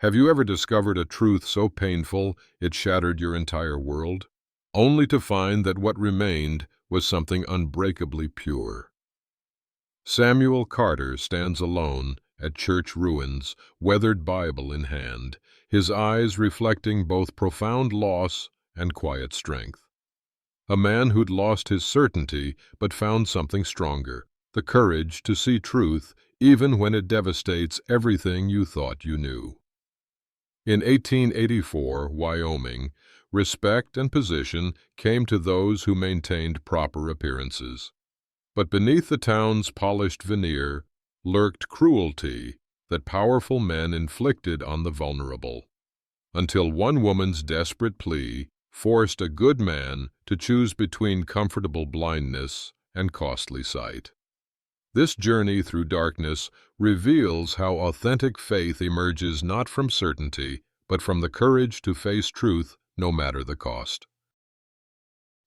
Have you ever discovered a truth so painful it shattered your entire world, only to find that what remained was something unbreakably pure? Samuel Carter stands alone at church ruins, weathered Bible in hand, his eyes reflecting both profound loss and quiet strength. A man who'd lost his certainty but found something stronger, the courage to see truth even when it devastates everything you thought you knew. In 1884, Wyoming, respect and position came to those who maintained proper appearances. But beneath the town's polished veneer lurked cruelty that powerful men inflicted on the vulnerable, until one woman's desperate plea forced a good man to choose between comfortable blindness and costly sight. This journey through darkness reveals how authentic faith emerges not from certainty, but from the courage to face truth no matter the cost.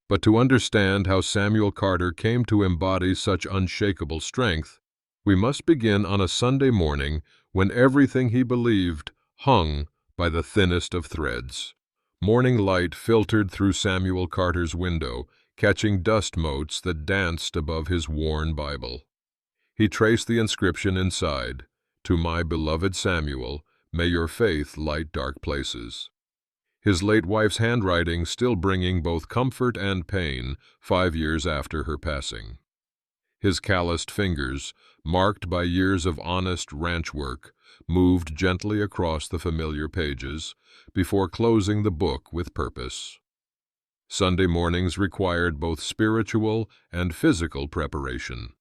But to understand how Samuel Carter came to embody such unshakable strength, we must begin on a Sunday morning when everything he believed hung by the thinnest of threads. Morning light filtered through Samuel Carter's window, catching dust motes that danced above his worn Bible. He traced the inscription inside, "To my beloved Samuel, may your faith light dark places." His late wife's handwriting still bringing both comfort and pain 5 years after her passing. His calloused fingers, marked by years of honest ranch work, moved gently across the familiar pages before closing the book with purpose. Sunday mornings required both spiritual and physical preparation.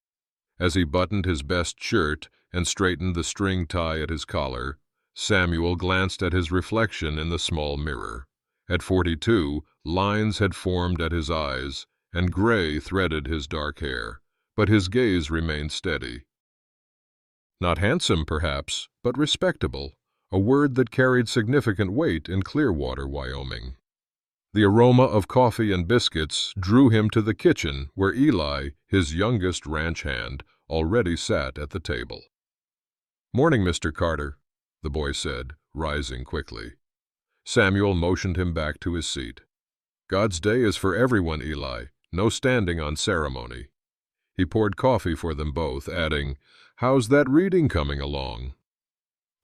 As he buttoned his best shirt and straightened the string tie at his collar, Samuel glanced at his reflection in the small mirror. At 42, lines had formed at his eyes, and gray threaded his dark hair, but his gaze remained steady. Not handsome, perhaps, but respectable, a word that carried significant weight in Clearwater, Wyoming. The aroma of coffee and biscuits drew him to the kitchen where Eli, his youngest ranch hand, already sat at the table. "Morning, Mr. Carter," the boy said, rising quickly. Samuel motioned him back to his seat. "God's day is for everyone, Eli, no standing on ceremony." He poured coffee for them both, adding, "How's that reading coming along?"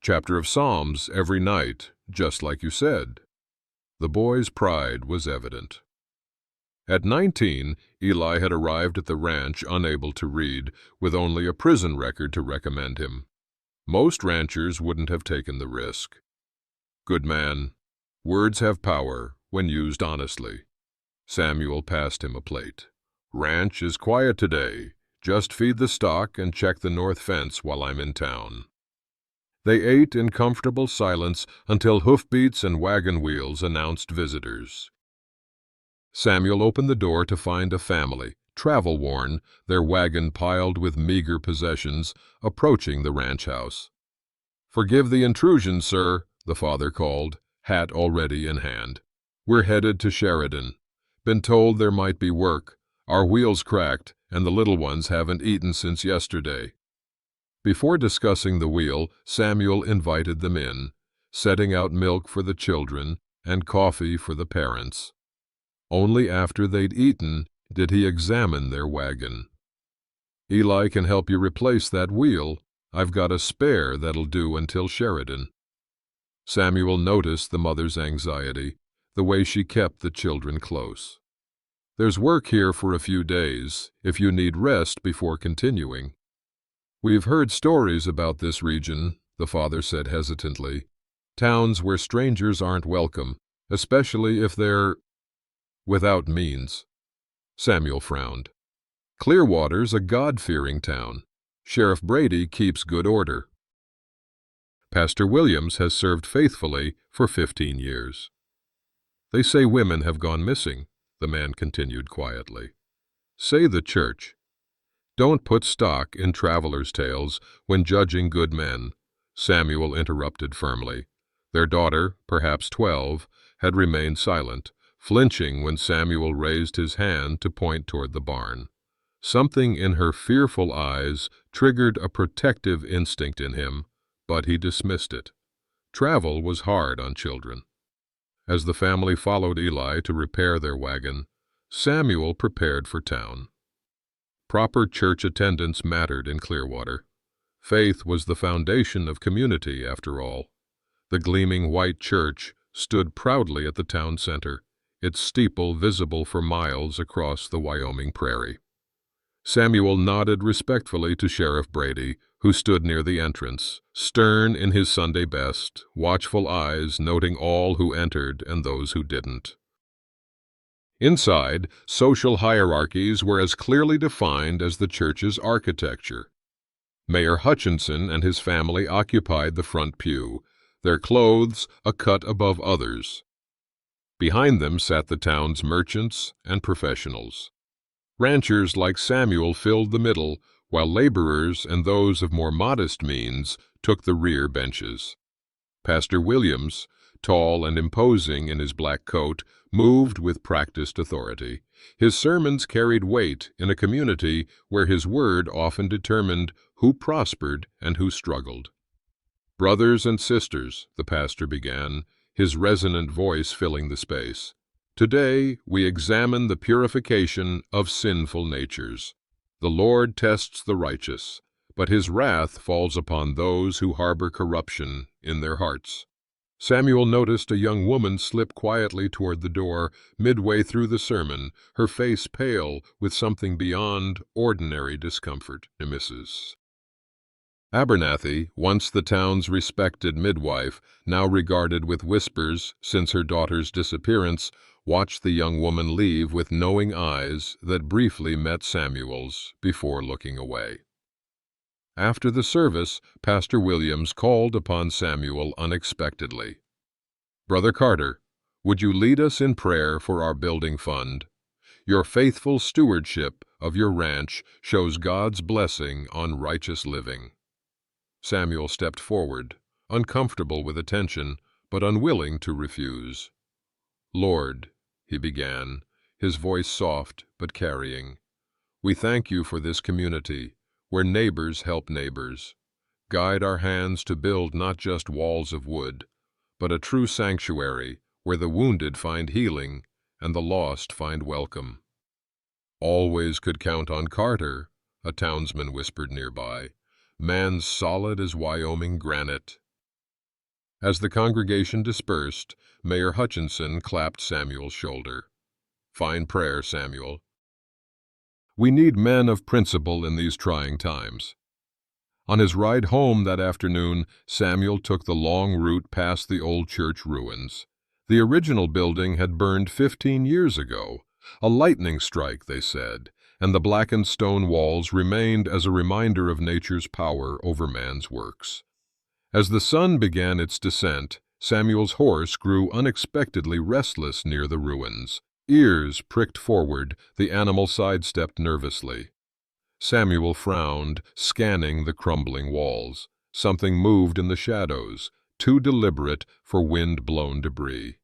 "Chapter of Psalms every night, just like you said." The boy's pride was evident. At 19, Eli had arrived at the ranch unable to read, with only a prison record to recommend him. Most ranchers wouldn't have taken the risk. "Good man. Words have power when used honestly." Samuel passed him a plate. "Ranch is quiet today. Just feed the stock and check the north fence while I'm in town." They ate in comfortable silence until hoofbeats and wagon wheels announced visitors. Samuel opened the door to find a family, travel-worn, their wagon piled with meager possessions, approaching the ranch house. "Forgive the intrusion, sir," the father called, hat already in hand. "We're headed to Sheridan. Been told there might be work. Our wheels cracked, and the little ones haven't eaten since yesterday." Before discussing the wheel, Samuel invited them in, setting out milk for the children and coffee for the parents. Only after they'd eaten did he examine their wagon. "Eli can help you replace that wheel. I've got a spare that'll do until Sheridan." Samuel noticed the mother's anxiety, the way she kept the children close. "There's work here for a few days, if you need rest before continuing." "We've heard stories about this region," the father said hesitantly. "Towns where strangers aren't welcome, especially if they're without means." Samuel frowned. "Clearwater's a God-fearing town. Sheriff Brady keeps good order. Pastor Williams has served faithfully for 15 years. They say women have gone missing," the man continued quietly. "Say the church. Don't put stock in travelers' tales when judging good men," Samuel interrupted firmly. Their daughter, perhaps 12, had remained silent, flinching when Samuel raised his hand to point toward the barn. Something in her fearful eyes triggered a protective instinct in him, but he dismissed it. Travel was hard on children. As the family followed Eli to repair their wagon, Samuel prepared for town. Proper church attendance mattered in Clearwater. Faith was the foundation of community, after all. The gleaming white church stood proudly at the town center, its steeple visible for miles across the Wyoming prairie. Samuel nodded respectfully to Sheriff Brady, who stood near the entrance, stern in his Sunday best, watchful eyes noting all who entered and those who didn't. Inside, social hierarchies were as clearly defined as the church's architecture. Mayor Hutchinson and his family occupied the front pew, their clothes a cut above others. Behind them sat the town's merchants and professionals. Ranchers like Samuel filled the middle, while laborers and those of more modest means took the rear benches. Pastor Williams, tall and imposing in his black coat, moved with practiced authority. His sermons carried weight in a community where his word often determined who prospered and who struggled. "Brothers and sisters," the pastor began, his resonant voice filling the space, "today we examine the purification of sinful natures. The Lord tests the righteous, but his wrath falls upon those who harbor corruption in their hearts." Samuel noticed a young woman slip quietly toward the door midway through the sermon, her face pale with something beyond ordinary discomfort. Mrs. Abernathy, once the town's respected midwife, now regarded with whispers since her daughter's disappearance, watched the young woman leave with knowing eyes that briefly met Samuel's before looking away. After the service, Pastor Williams called upon Samuel unexpectedly. "Brother Carter, would you lead us in prayer for our building fund? Your faithful stewardship of your ranch shows God's blessing on righteous living." Samuel stepped forward, uncomfortable with attention, but unwilling to refuse. "Lord," he began, his voice soft but carrying, "we thank you for this community, where neighbors help neighbors. Guide our hands to build not just walls of wood, but a true sanctuary where the wounded find healing and the lost find welcome." "Always could count on Carter," a townsman whispered nearby. "Man's solid as Wyoming granite." As the congregation dispersed, Mayor Hutchinson clapped Samuel's shoulder. "Fine prayer, Samuel. We need men of principle in these trying times." On his ride home that afternoon, Samuel took the long route past the old church ruins. The original building had burned 15 years ago. A lightning strike, they said, and the blackened stone walls remained as a reminder of nature's power over man's works. As the sun began its descent, Samuel's horse grew unexpectedly restless near the ruins. Ears pricked forward, the animal sidestepped nervously. Samuel frowned, scanning the crumbling walls. Something moved in the shadows, too deliberate for wind-blown debris.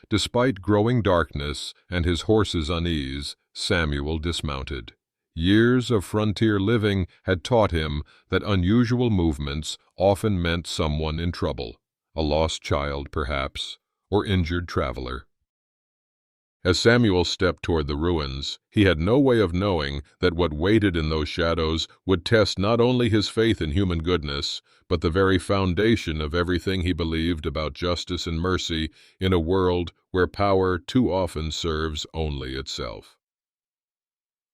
Despite growing darkness and his horse's unease, Samuel dismounted. Years of frontier living had taught him that unusual movements often meant someone in trouble, a lost child perhaps, or injured traveler. As Samuel stepped toward the ruins, he had no way of knowing that what waited in those shadows would test not only his faith in human goodness, but the very foundation of everything he believed about justice and mercy in a world where power too often serves only itself.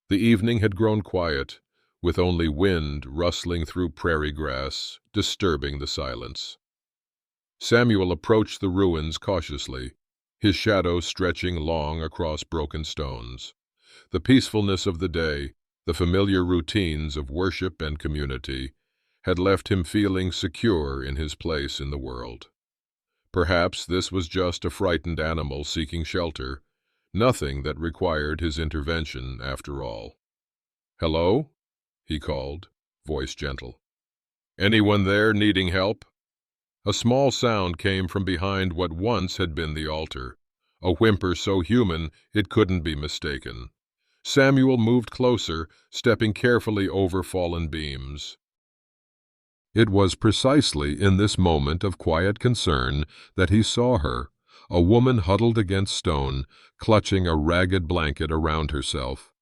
The evening had grown quiet, with only wind rustling through prairie grass, disturbing the silence. Samuel approached the ruins cautiously, his shadow stretching long across broken stones. The peacefulness of the day, the familiar routines of worship and community, had left him feeling secure in his place in the world. Perhaps this was just a frightened animal seeking shelter, nothing that required his intervention after all. "Hello?" he called, voice gentle. "Anyone there needing help?" A small sound came from behind what once had been the altar, a whimper so human it couldn't be mistaken. Samuel moved closer, stepping carefully over fallen beams. It was precisely in this moment of quiet concern that he saw her, a woman huddled against stone, clutching a ragged blanket around herself.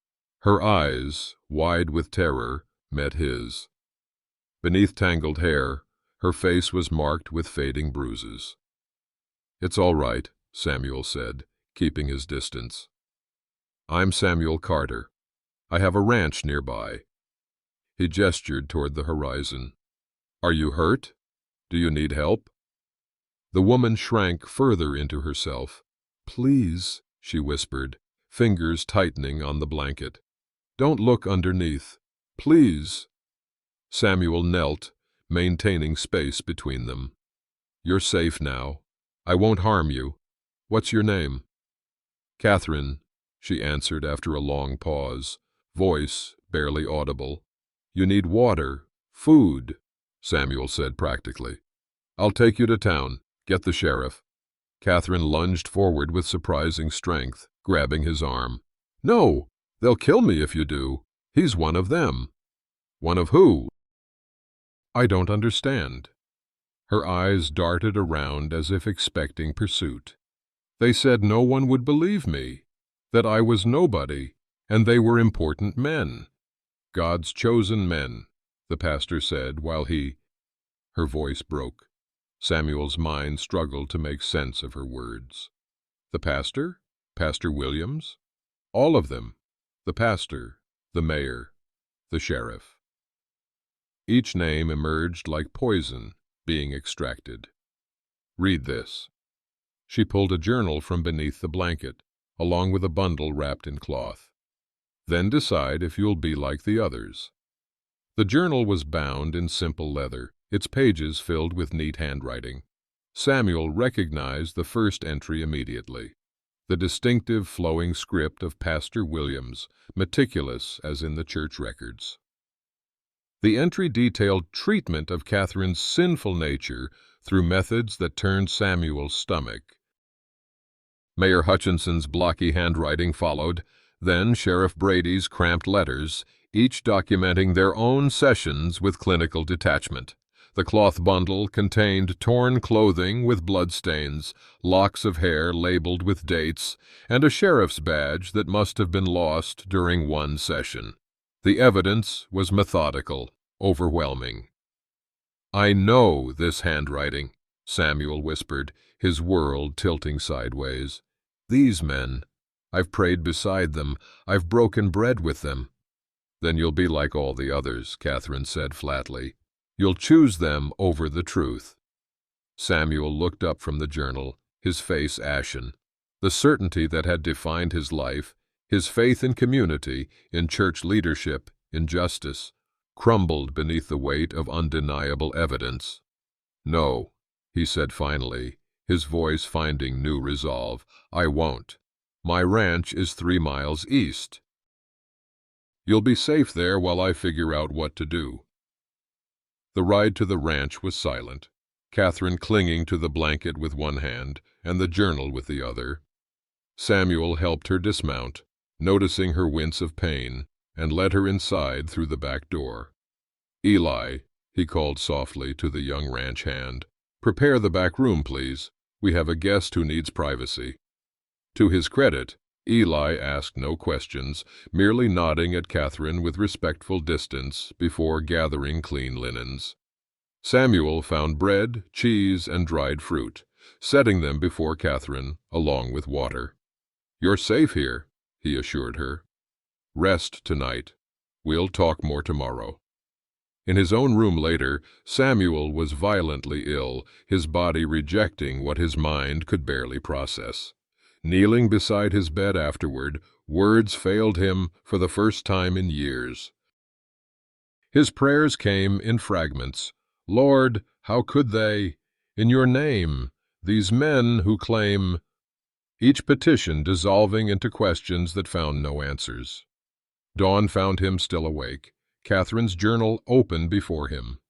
Her eyes, wide with terror, met his. Beneath tangled hair, her face was marked with fading bruises. "It's all right," Samuel said, keeping his distance. "I'm Samuel Carter. I have a ranch nearby." He gestured toward the horizon. "Are you hurt? Do you need help?" The woman shrank further into herself. "Please," she whispered, fingers tightening on the blanket. "Don't look underneath. Please." Samuel knelt, maintaining space between them. "You're safe now. I won't harm you. What's your name?" "Catherine," she answered after a long pause, voice barely audible. "You need water, food," Samuel said practically. "I'll take you to town. Get the sheriff." Catherine lunged forward with surprising strength, grabbing his arm. "No! They'll kill me if you do. He's one of them." "One of who?" "I don't understand." Her eyes darted around as if expecting pursuit. "They said no one would believe me, that I was nobody, and they were important men. God's chosen men," the pastor said while he... Her voice broke. Samuel's mind struggled to make sense of her words. The pastor? Pastor Williams? All of them. The pastor, the mayor, the sheriff. Each name emerged like poison being extracted. "Read this." She pulled a journal from beneath the blanket, along with a bundle wrapped in cloth. "Then decide if you'll be like the others." The journal was bound in simple leather, its pages filled with neat handwriting. Samuel recognized the first entry immediately. The distinctive flowing script of Pastor Williams, meticulous as in the church records. The entry detailed treatment of Catherine's sinful nature through methods that turned Samuel's stomach. Mayor Hutchinson's blocky handwriting followed, then Sheriff Brady's cramped letters, each documenting their own sessions with clinical detachment. The cloth bundle contained torn clothing with bloodstains, locks of hair labeled with dates, and a sheriff's badge that must have been lost during one session. The evidence was methodical, overwhelming. "I know this handwriting," Samuel whispered, his world tilting sideways. "These men, I've prayed beside them, I've broken bread with them." "Then you'll be like all the others," Catherine said flatly. "You'll choose them over the truth." Samuel looked up from the journal, his face ashen. The certainty that had defined his life, his faith in community, in church leadership, in justice, crumbled beneath the weight of undeniable evidence. "No," he said finally, his voice finding new resolve. "I won't. My ranch is 3 miles east. You'll be safe there while I figure out what to do." The ride to the ranch was silent, Catherine clinging to the blanket with one hand and the journal with the other. Samuel helped her dismount, noticing her wince of pain, and led her inside through the back door. "Eli," he called softly to the young ranch hand, "prepare the back room, please. We have a guest who needs privacy." To his credit, Eli asked no questions, merely nodding at Catherine with respectful distance before gathering clean linens. Samuel found bread, cheese, and dried fruit, setting them before Catherine, along with water. "You're safe here," he assured her. "Rest tonight. We'll talk more tomorrow." In his own room later, Samuel was violently ill, his body rejecting what his mind could barely process. Kneeling beside his bed afterward, words failed him for the first time in years. His prayers came in fragments. "Lord, how could they? In your name, these men who claim..." Each petition dissolving into questions that found no answers. Dawn found him still awake, Catherine's journal open before him.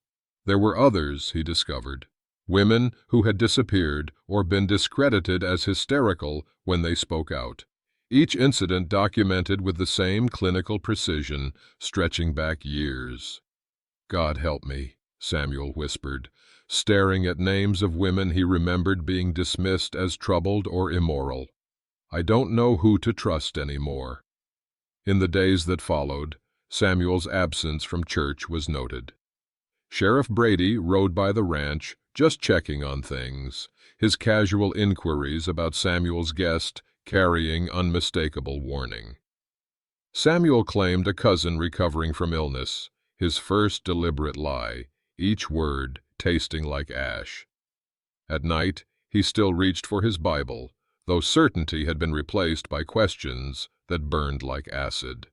There were others, he discovered. Women who had disappeared or been discredited as hysterical when they spoke out. Each incident documented with the same clinical precision, stretching back years. "God help me," Samuel whispered, staring at names of women he remembered being dismissed as troubled or immoral. "I don't know who to trust anymore." In the days that followed, Samuel's absence from church was noted. Sheriff Brady rode by the ranch, just checking on things, his casual inquiries about Samuel's guest carrying unmistakable warning. Samuel claimed a cousin recovering from illness, his first deliberate lie, each word tasting like ash. At night, he still reached for his Bible, though certainty had been replaced by questions that burned like acid.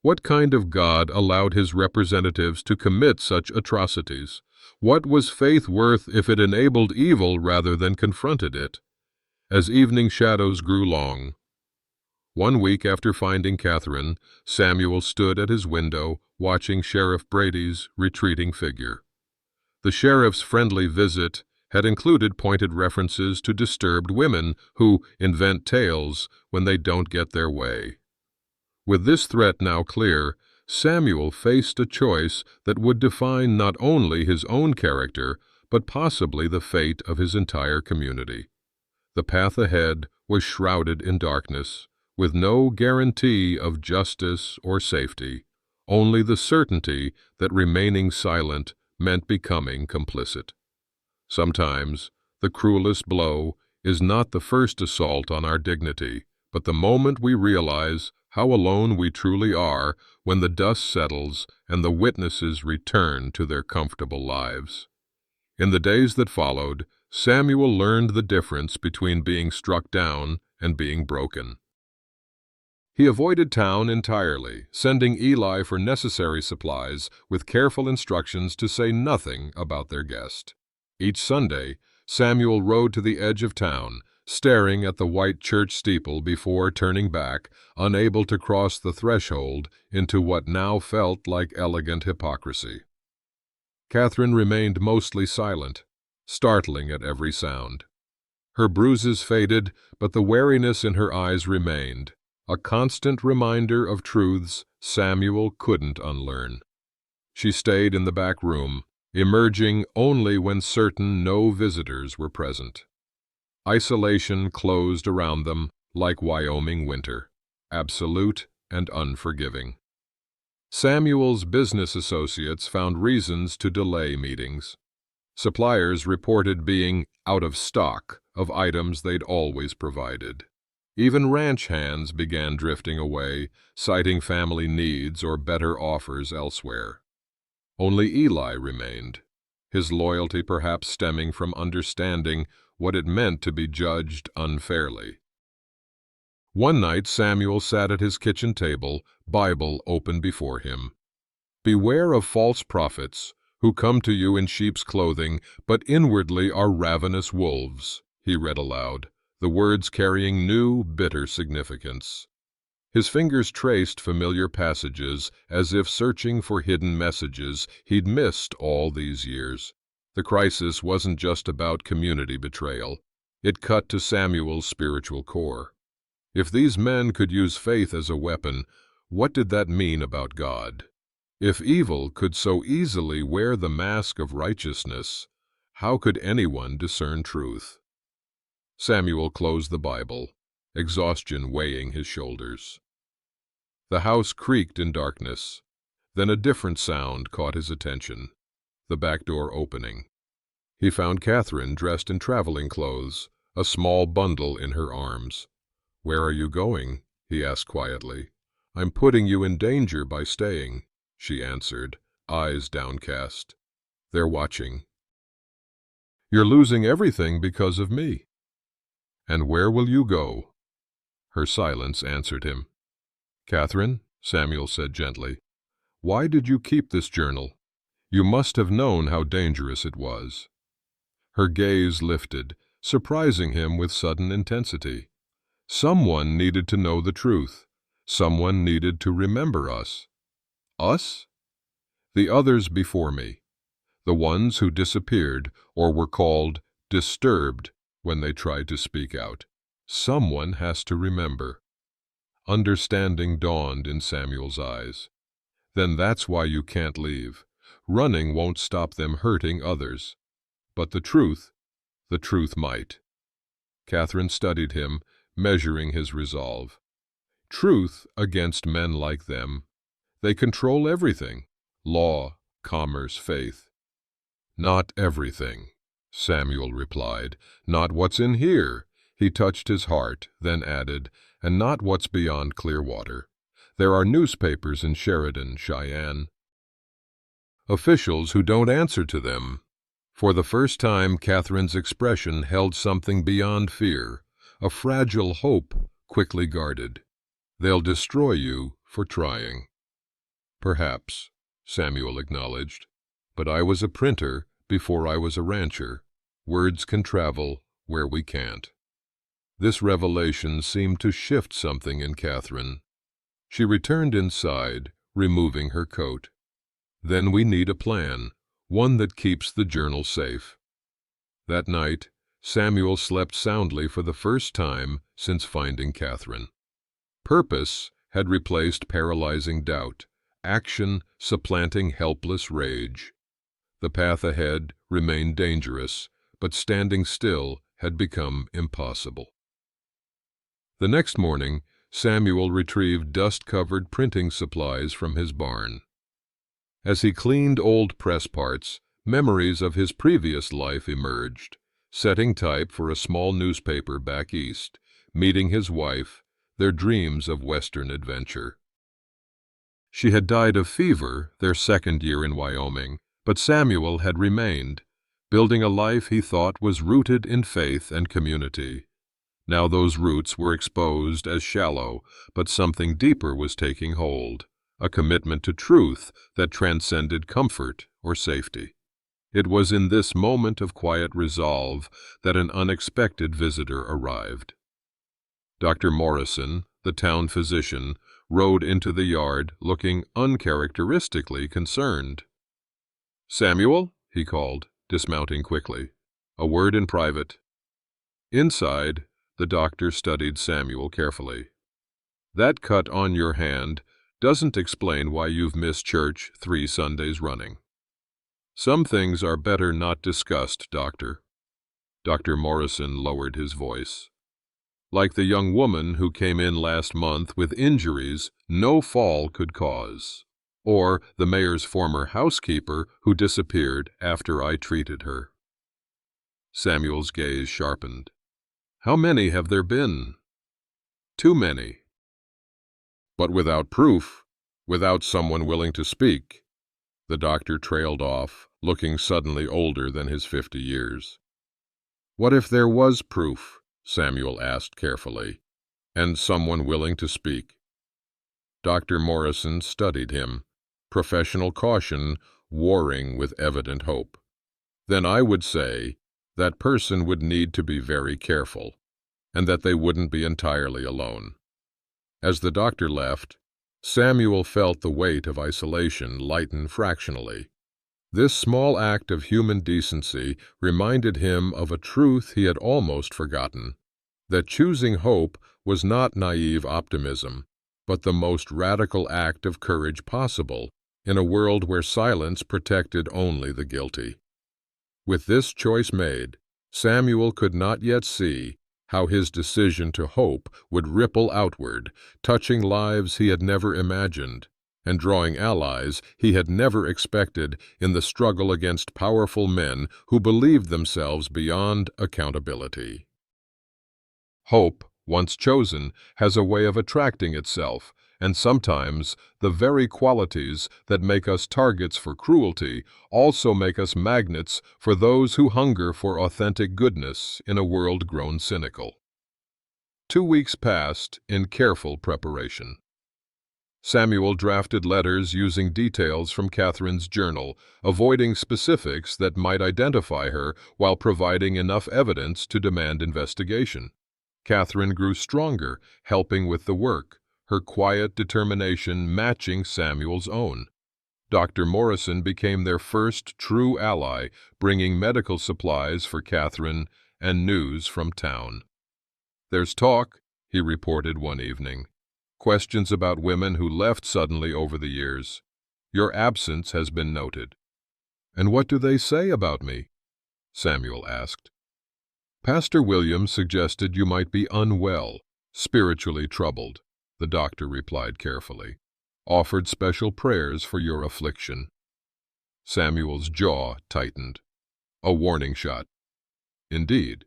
What kind of God allowed his representatives to commit such atrocities? What was faith worth if it enabled evil rather than confronted it? As evening shadows grew long, one week after finding Catherine, Samuel stood at his window watching Sheriff Brady's retreating figure. The sheriff's friendly visit had included pointed references to disturbed women who invent tales when they don't get their way. With this threat now clear, Samuel faced a choice that would define not only his own character, but possibly the fate of his entire community. The path ahead was shrouded in darkness, with no guarantee of justice or safety, only the certainty that remaining silent meant becoming complicit. Sometimes, the cruelest blow is not the first assault on our dignity, but the moment we realize how alone we truly are when the dust settles and the witnesses return to their comfortable lives. In the days that followed, Samuel learned the difference between being struck down and being broken. He avoided town entirely, sending Eli for necessary supplies with careful instructions to say nothing about their guest. Each Sunday, Samuel rode to the edge of town, staring at the white church steeple before turning back, unable to cross the threshold into what now felt like elegant hypocrisy. Catherine remained mostly silent, startling at every sound. Her bruises faded, but the wariness in her eyes remained, a constant reminder of truths Samuel couldn't unlearn. She stayed in the back room, emerging only when certain no visitors were present. Isolation closed around them like Wyoming winter, absolute and unforgiving. Samuel's business associates found reasons to delay meetings. Suppliers reported being out of stock of items they'd always provided. Even ranch hands began drifting away, citing family needs or better offers elsewhere. Only Eli remained, his loyalty perhaps stemming from understanding what it meant to be judged unfairly. One night Samuel sat at his kitchen table, Bible open before him. "Beware of false prophets, who come to you in sheep's clothing, but inwardly are ravenous wolves," he read aloud, the words carrying new, bitter significance. His fingers traced familiar passages as if searching for hidden messages he'd missed all these years. The crisis wasn't just about community betrayal. It cut to Samuel's spiritual core. If these men could use faith as a weapon, what did that mean about God? If evil could so easily wear the mask of righteousness, how could anyone discern truth? Samuel closed the Bible, exhaustion weighing his shoulders. The house creaked in darkness. Then a different sound caught his attention, the back door opening. He found Catherine dressed in traveling clothes, a small bundle in her arms. "Where are you going?" he asked quietly. "I'm putting you in danger by staying," she answered, eyes downcast. "They're watching." "You're losing everything because of me." "And where will you go?" Her silence answered him. "Catherine," Samuel said gently, "why did you keep this journal? You must have known how dangerous it was." Her gaze lifted, surprising him with sudden intensity. Someone needed to know the truth. Someone needed to remember us. Us? The others before me. The ones who disappeared or were called disturbed when they tried to speak out. Someone has to remember. Understanding dawned in Samuel's eyes. "Then that's why you can't leave. Running won't stop them hurting others. But the truth might. Catherine studied him, measuring his resolve. Truth against men like them. They control everything. Law, commerce, faith. Not everything, Samuel replied. Not what's in here. He touched his heart, then added, and not what's beyond Clearwater. There are newspapers in Sheridan, Cheyenne. Officials who don't answer to them. For the first time, Catherine's expression held something beyond fear, a fragile hope quickly guarded. They'll destroy you for trying. Perhaps, Samuel acknowledged, but I was a printer before I was a rancher. Words can travel where we can't. This revelation seemed to shift something in Catherine. She returned inside, removing her coat. Then we need a plan, one that keeps the journal safe. That night, Samuel slept soundly for the first time since finding Catherine. Purpose had replaced paralyzing doubt, action supplanting helpless rage. The path ahead remained dangerous, but standing still had become impossible. The next morning, Samuel retrieved dust-covered printing supplies from his barn. As he cleaned old press parts, memories of his previous life emerged, setting type for a small newspaper back east, meeting his wife, their dreams of Western adventure. She had died of fever their second year in Wyoming, but Samuel had remained, building a life he thought was rooted in faith and community. Now those roots were exposed as shallow, but something deeper was taking hold, a commitment to truth that transcended comfort or safety. It was in this moment of quiet resolve that an unexpected visitor arrived. Dr. Morrison, the town physician, rode into the yard looking uncharacteristically concerned. "Samuel," he called, dismounting quickly. "A word in private." Inside, the doctor studied Samuel carefully. "That cut on your hand doesn't explain why you've missed church 3 Sundays running." "Some things are better not discussed, Doctor." Dr. Morrison lowered his voice. "Like the young woman who came in last month with injuries no fall could cause, or the mayor's former housekeeper who disappeared after I treated her." Samuel's gaze sharpened. "How many have there been?" "Too many." "But without proof, without someone willing to speak." The doctor trailed off, looking suddenly older than his 50 years. "What if there was proof?" Samuel asked carefully, "and someone willing to speak?" Dr. Morrison studied him, professional caution warring with evident hope. "Then I would say that person would need to be very careful, and that they wouldn't be entirely alone." As the doctor left, Samuel felt the weight of isolation lighten fractionally. This small act of human decency reminded him of a truth he had almost forgotten, that choosing hope was not naive optimism, but the most radical act of courage possible in a world where silence protected only the guilty. With this choice made, Samuel could not yet see how his decision to hope would ripple outward, touching lives he had never imagined, and drawing allies he had never expected in the struggle against powerful men who believed themselves beyond accountability. Hope, once chosen, has a way of attracting itself, and sometimes the very qualities that make us targets for cruelty also make us magnets for those who hunger for authentic goodness in a world grown cynical. 2 weeks passed in careful preparation. Samuel drafted letters using details from Catherine's journal, avoiding specifics that might identify her while providing enough evidence to demand investigation. Catherine grew stronger, helping with the work, her quiet determination matching Samuel's own. Dr. Morrison became their first true ally, bringing medical supplies for Catherine and news from town. "There's talk," he reported one evening. "Questions about women who left suddenly over the years. Your absence has been noted. "And what do they say about me?" Samuel asked. "Pastor Williams suggested you might be unwell, spiritually troubled," the doctor replied carefully. "Offered special prayers for your affliction." Samuel's jaw tightened. A warning shot. Indeed.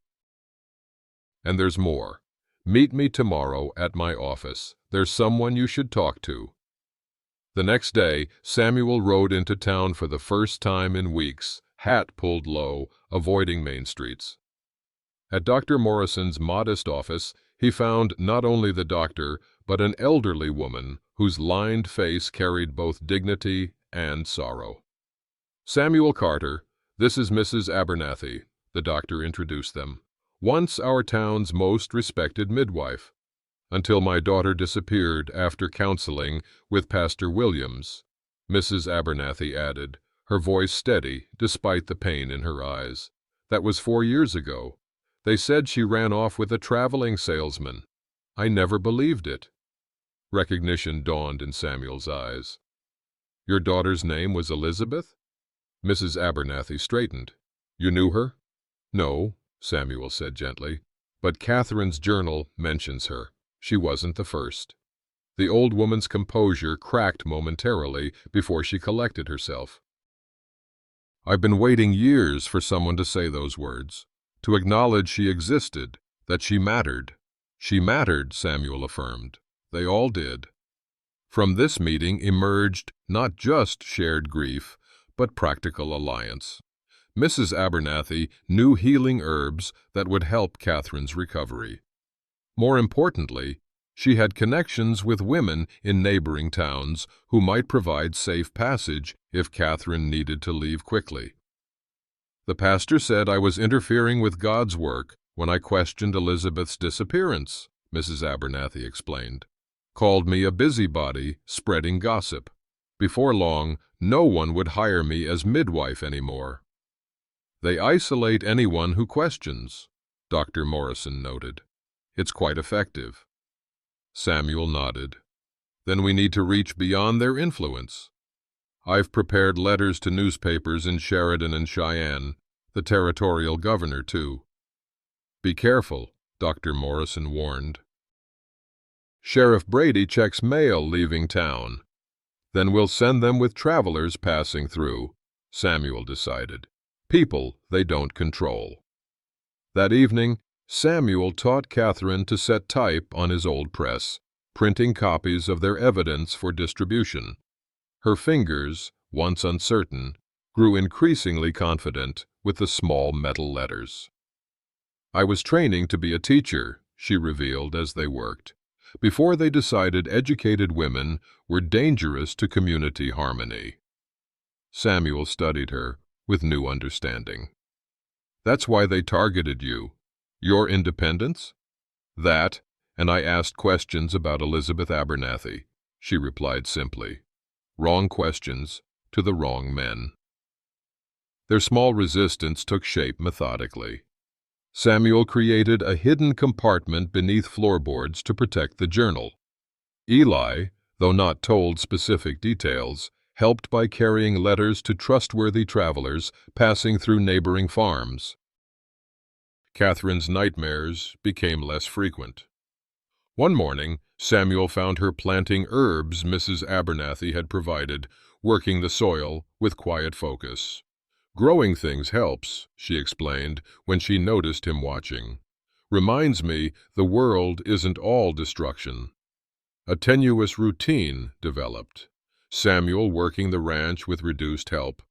"And there's more. Meet me tomorrow at my office. There's someone you should talk to." The next day, Samuel rode into town for the first time in weeks, hat pulled low, avoiding main streets. At Dr. Morrison's modest office, he found not only the doctor, but an elderly woman whose lined face carried both dignity and sorrow. "Samuel Carter, this is Mrs. Abernathy," the doctor introduced them. "Once our town's most respected midwife, until my daughter disappeared after counseling with Pastor Williams," Mrs. Abernathy added, her voice steady despite the pain in her eyes. "That was 4 years ago. They said she ran off with a traveling salesman. I never believed it." Recognition dawned in Samuel's eyes. "Your daughter's name was Elizabeth?" Mrs. Abernathy straightened. "You knew her?" "No," Samuel said gently, "but Catherine's journal mentions her. She wasn't the first." The old woman's composure cracked momentarily before she collected herself. "I've been waiting years for someone to say those words, to acknowledge she existed, that she mattered." "She mattered," Samuel affirmed. "They all did." From this meeting emerged not just shared grief, but practical alliance. Mrs. Abernathy knew healing herbs that would help Catherine's recovery. More importantly, she had connections with women in neighboring towns who might provide safe passage if Catherine needed to leave quickly. "The pastor said I was interfering with God's work when I questioned Elizabeth's disappearance," Mrs. Abernathy explained. "Called me a busybody spreading gossip. Before long, no one would hire me as midwife anymore." "They isolate anyone who questions," Dr. Morrison noted. "It's quite effective." Samuel nodded. "Then we need to reach beyond their influence. I've prepared letters to newspapers in Sheridan and Cheyenne, the territorial governor, too." "Be careful," Dr. Morrison warned. "Sheriff Brady checks mail leaving town." "Then we'll send them with travelers passing through," Samuel decided. "People they don't control." That evening, Samuel taught Catherine to set type on his old press, printing copies of their evidence for distribution. Her fingers, once uncertain, grew increasingly confident with the small metal letters. "I was training to be a teacher," she revealed as they worked, before they decided educated women were dangerous to community harmony. Samuel studied her with new understanding. "That's why they targeted you. Your independence?" "That, and I asked questions about Elizabeth Abernathy," she replied simply. "Wrong questions to the wrong men." Their small resistance took shape methodically. Samuel created a hidden compartment beneath floorboards to protect the journal. Eli, though not told specific details, helped by carrying letters to trustworthy travelers passing through neighboring farms. Catherine's nightmares became less frequent. One morning, Samuel found her planting herbs Mrs. Abernathy had provided, working the soil with quiet focus. "Growing things helps," she explained when she noticed him watching. "Reminds me the world isn't all destruction." A tenuous routine developed. Samuel working the ranch with reduced help.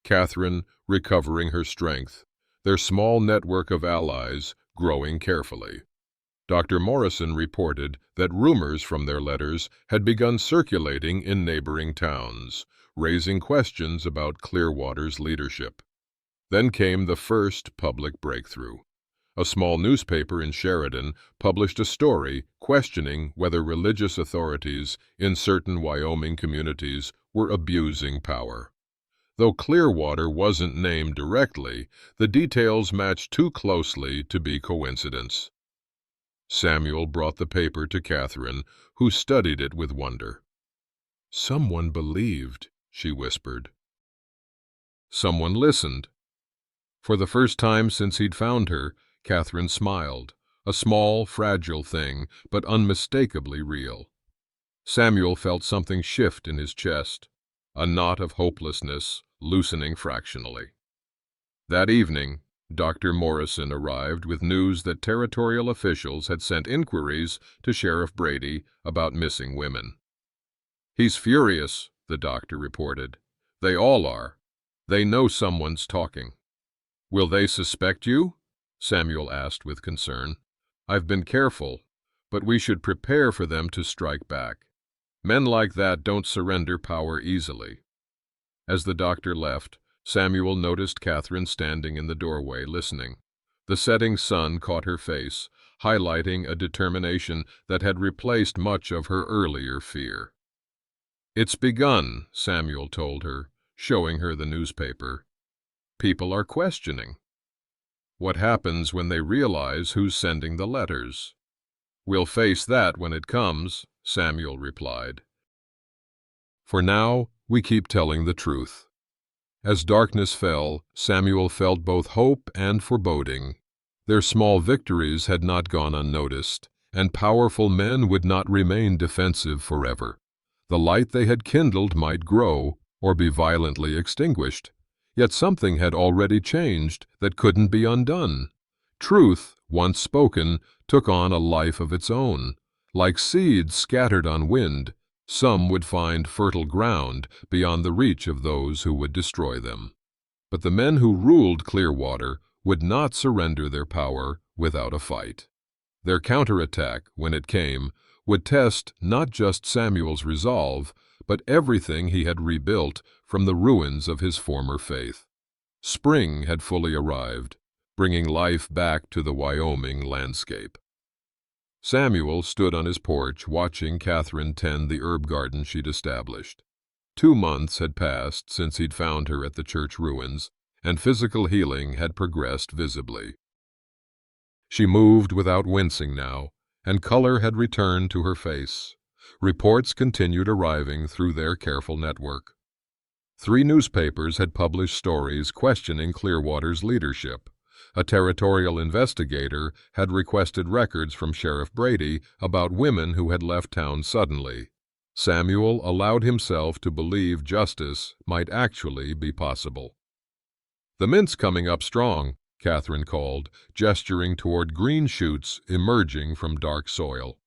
Catherine recovering her strength. Their small network of allies growing carefully. Dr. Morrison reported that rumors from their letters had begun circulating in neighboring towns, raising questions about Clearwater's leadership. Then came the first public breakthrough. A small newspaper in Sheridan published a story questioning whether religious authorities in certain Wyoming communities were abusing power. Though Clearwater wasn't named directly, the details matched too closely to be coincidence. Samuel brought the paper to Catherine, who studied it with wonder. "Someone believed," she whispered. Someone listened. For the first time since he'd found her, Catherine smiled, a small, fragile thing, but unmistakably real. Samuel felt something shift in his chest, a knot of hopelessness loosening fractionally. That evening, Dr. Morrison arrived with news that territorial officials had sent inquiries to Sheriff Brady about missing women. "He's furious," the doctor reported. "They all are. They know someone's talking." "Will they suspect you?" Samuel asked with concern. "I've been careful, but we should prepare for them to strike back. Men like that don't surrender power easily." As the doctor left, Samuel noticed Catherine standing in the doorway, listening. The setting sun caught her face, highlighting a determination that had replaced much of her earlier fear. "It's begun," Samuel told her, showing her the newspaper. "People are questioning. What happens when they realize who's sending the letters?" "We'll face that when it comes," Samuel replied. For now, we keep telling the truth. As darkness fell, Samuel felt both hope and foreboding. Their small victories had not gone unnoticed, and powerful men would not remain defensive forever. The light they had kindled might grow or be violently extinguished. Yet something had already changed that couldn't be undone. Truth, once spoken, took on a life of its own. Like seeds scattered on wind, some would find fertile ground beyond the reach of those who would destroy them. But the men who ruled Clearwater would not surrender their power without a fight. Their counterattack, when it came, would test not just Samuel's resolve, but everything he had rebuilt from the ruins of his former faith. Spring had fully arrived, bringing life back to the Wyoming landscape. Samuel stood on his porch watching Catherine tend the herb garden she'd established. 2 months had passed since he'd found her at the church ruins, and physical healing had progressed visibly. She moved without wincing now, and color had returned to her face. Reports continued arriving through their careful network. 3 newspapers had published stories questioning Clearwater's leadership. A territorial investigator had requested records from Sheriff Brady about women who had left town suddenly. Samuel allowed himself to believe justice might actually be possible. "The mint's coming up strong," Catherine called, gesturing toward green shoots emerging from dark soil.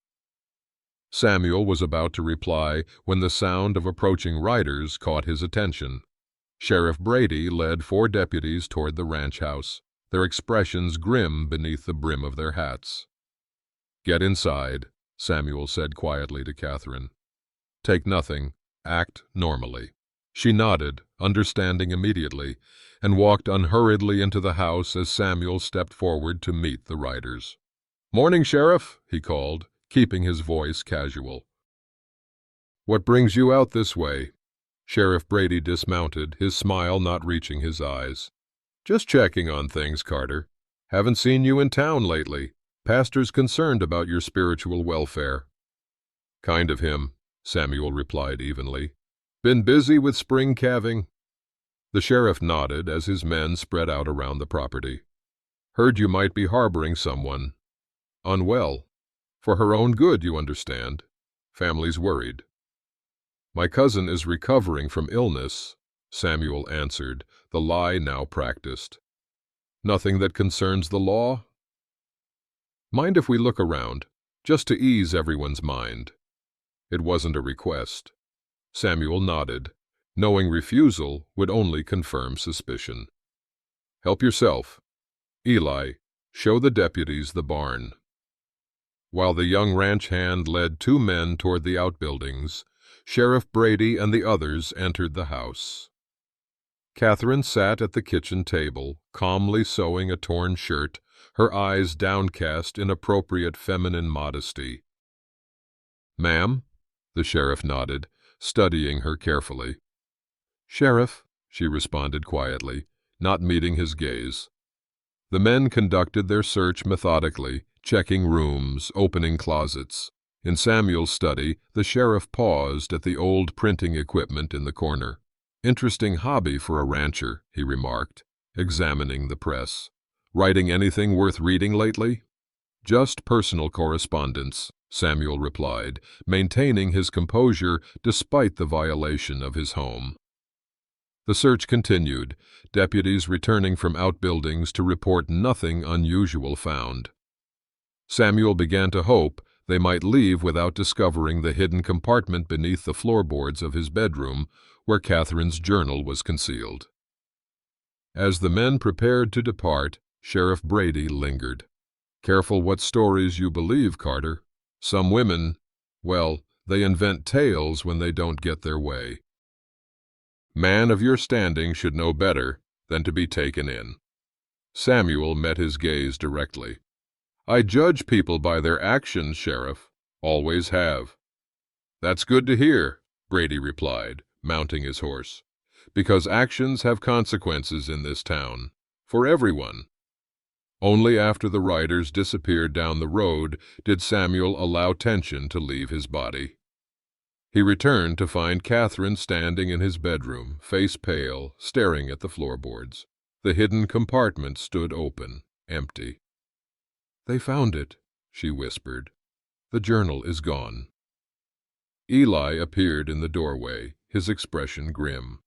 Samuel was about to reply when the sound of approaching riders caught his attention. Sheriff Brady led 4 deputies toward the ranch house, their expressions grim beneath the brim of their hats. "Get inside," Samuel said quietly to Catherine. "Take nothing. Act normally." She nodded, understanding immediately, and walked unhurriedly into the house as Samuel stepped forward to meet the riders. "Morning, Sheriff," he called, keeping his voice casual. "What brings you out this way?" Sheriff Brady dismounted, his smile not reaching his eyes. "Just checking on things, Carter. Haven't seen you in town lately. Pastor's concerned about your spiritual welfare." "Kind of him," Samuel replied evenly. "Been busy with spring calving?" The sheriff nodded as his men spread out around the property. "Heard you might be harboring someone. Unwell. For her own good, you understand. Family's worried." "My cousin is recovering from illness," Samuel answered, the lie now practiced. "Nothing that concerns the law?" "Mind if we look around, just to ease everyone's mind?" It wasn't a request. Samuel nodded, knowing refusal would only confirm suspicion. "Help yourself. Eli, show the deputies the barn." While the young ranch hand led 2 men toward the outbuildings, Sheriff Brady and the others entered the house. Catherine sat at the kitchen table, calmly sewing a torn shirt, her eyes downcast in appropriate feminine modesty. "Ma'am?" The sheriff nodded, studying her carefully. "Sheriff," she responded quietly, not meeting his gaze. The men conducted their search methodically, checking rooms, opening closets. In Samuel's study, the sheriff paused at the old printing equipment in the corner. Interesting hobby for a rancher, he remarked, examining the press. Writing anything worth reading lately? Just personal correspondence, Samuel replied, maintaining his composure despite the violation of his home. The search continued, deputies returning from outbuildings to report nothing unusual found. Samuel began to hope they might leave without discovering the hidden compartment beneath the floorboards of his bedroom where Catherine's journal was concealed. As the men prepared to depart, Sheriff Brady lingered. "Careful what stories you believe, Carter. Some women, well, they invent tales when they don't get their way. Man of your standing should know better than to be taken in." Samuel met his gaze directly. "I judge people by their actions, Sheriff. Always have." "That's good to hear," Brady replied, mounting his horse, "because actions have consequences in this town, for everyone." Only after the riders disappeared down the road did Samuel allow tension to leave his body. He returned to find Catherine standing in his bedroom, face pale, staring at the floorboards. The hidden compartment stood open, empty. "They found it," she whispered. "The journal is gone." Eli appeared in the doorway, his expression grim.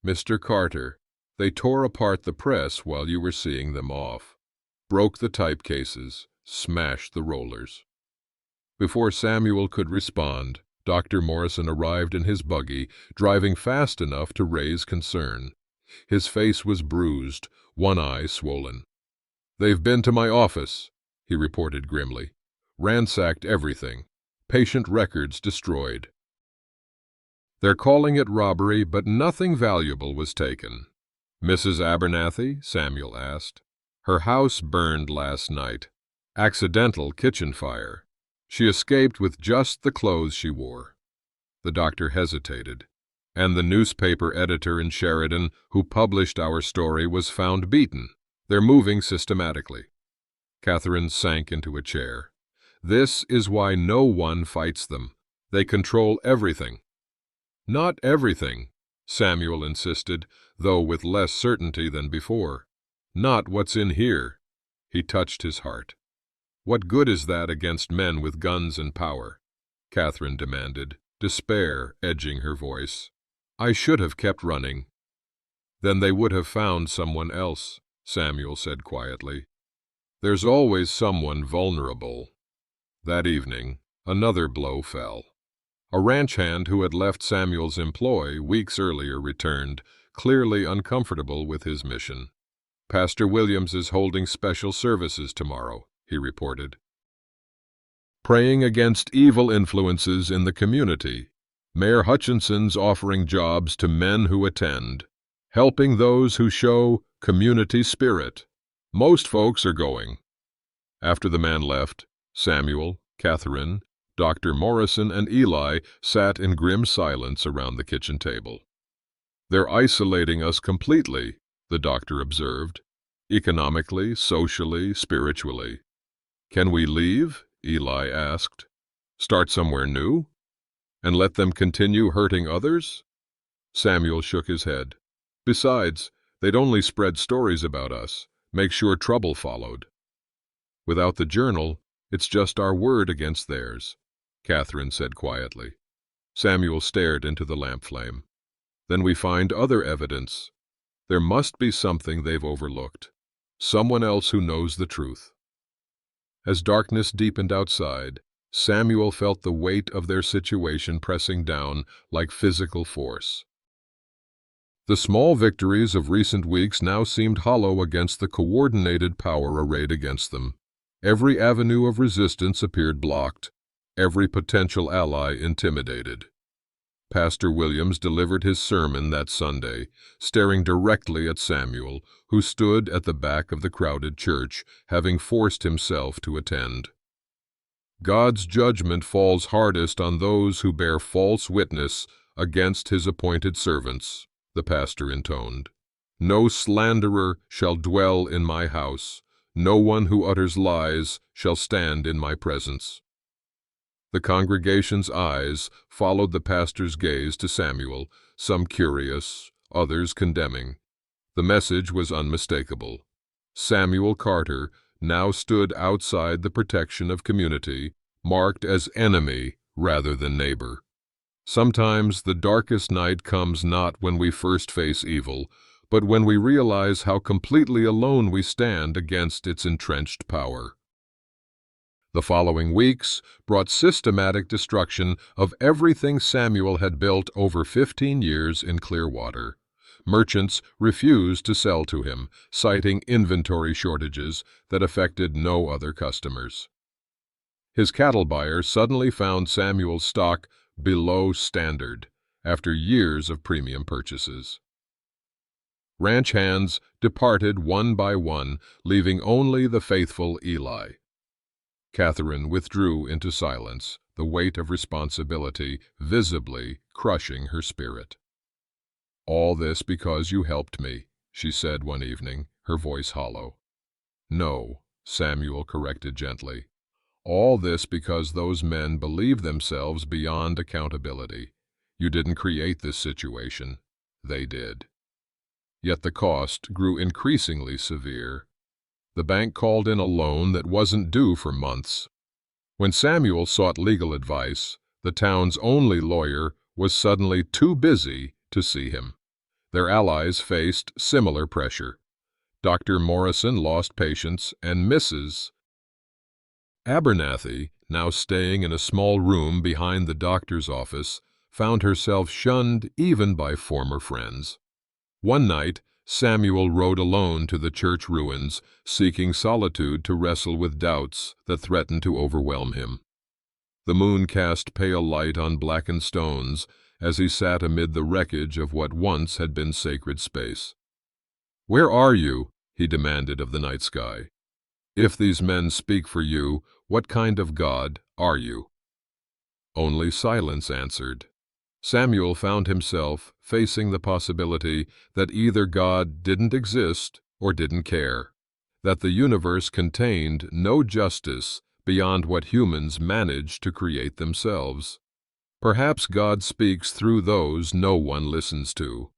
"Mr. Carter, they tore apart the press while you were seeing them off. Broke the type cases, smashed the rollers." Before Samuel could respond, Dr. Morrison arrived in his buggy, driving fast enough to raise concern. His face was bruised, one eye swollen. "They've been to my office," he reported grimly. "Ransacked everything. Patient records destroyed. They're calling it robbery, but nothing valuable was taken." "Mrs. Abernathy?" Samuel asked. "Her house burned last night. Accidental kitchen fire. She escaped with just the clothes she wore." The doctor hesitated. "And the newspaper editor in Sheridan who published our story was found beaten. They're moving systematically." Catherine sank into a chair. "This is why no one fights them. They control everything." "Not everything," Samuel insisted, though with less certainty than before. "Not what's in here." He touched his heart. "What good is that against men with guns and power?" Catherine demanded, despair edging her voice. "I should have kept running." "Then they would have found someone else," Samuel said quietly. "There's always someone vulnerable." That evening, another blow fell. A ranch hand who had left Samuel's employ weeks earlier returned, clearly uncomfortable with his mission. "Pastor Williams is holding special services tomorrow," he reported. "Praying against evil influences in the community. Mayor Hutchinson's offering jobs to men who attend. Helping those who show community spirit. Most folks are going." After the man left, Samuel, Catherine, Dr. Morrison, and Eli sat in grim silence around the kitchen table. "They're isolating us completely," the doctor observed, "economically, socially, spiritually." "Can we leave?" Eli asked. "Start somewhere new? And let them continue hurting others?" Samuel shook his head. "Besides, they'd only spread stories about us, make sure trouble followed. Without the journal, it's just our word against theirs," Catherine said quietly. Samuel stared into the lamp flame. "Then we find other evidence. There must be something they've overlooked. Someone else who knows the truth." As darkness deepened outside, Samuel felt the weight of their situation pressing down like physical force. The small victories of recent weeks now seemed hollow against the coordinated power arrayed against them. Every avenue of resistance appeared blocked, every potential ally intimidated. Pastor Williams delivered his sermon that Sunday, staring directly at Samuel, who stood at the back of the crowded church, having forced himself to attend. "God's judgment falls hardest on those who bear false witness against his appointed servants," the pastor intoned. "No slanderer shall dwell in my house. No one who utters lies shall stand in my presence." The congregation's eyes followed the pastor's gaze to Samuel, some curious, others condemning. The message was unmistakable. Samuel Carter now stood outside the protection of community, marked as enemy rather than neighbor. Sometimes the darkest night comes not when we first face evil, but when we realize how completely alone we stand against its entrenched power. The following weeks brought systematic destruction of everything Samuel had built over 15 years in Clearwater. Merchants refused to sell to him, citing inventory shortages that affected no other customers. His cattle buyer suddenly found Samuel's stock below standard after years of premium purchases. Ranch hands departed one by one, leaving only the faithful Eli. Catherine withdrew into silence, the weight of responsibility visibly crushing her spirit. "All this because you helped me," she said one evening, her voice hollow. "No," Samuel corrected gently. "All this because those men believe themselves beyond accountability. You didn't create this situation. They did." Yet the cost grew increasingly severe. The bank called in a loan that wasn't due for months. When Samuel sought legal advice, the town's only lawyer was suddenly too busy to see him. Their allies faced similar pressure. Dr. Morrison lost patience, and Mrs. Abernathy, now staying in a small room behind the doctor's office, found herself shunned even by former friends. One night, Samuel rode alone to the church ruins, seeking solitude to wrestle with doubts that threatened to overwhelm him. The moon cast pale light on blackened stones as he sat amid the wreckage of what once had been sacred space. "Where are you?" he demanded of the night sky. "If these men speak for you, what kind of God are you?" Only silence answered. Samuel found himself facing the possibility that either God didn't exist or didn't care, that the universe contained no justice beyond what humans manage to create themselves. Perhaps God speaks through those no one listens to.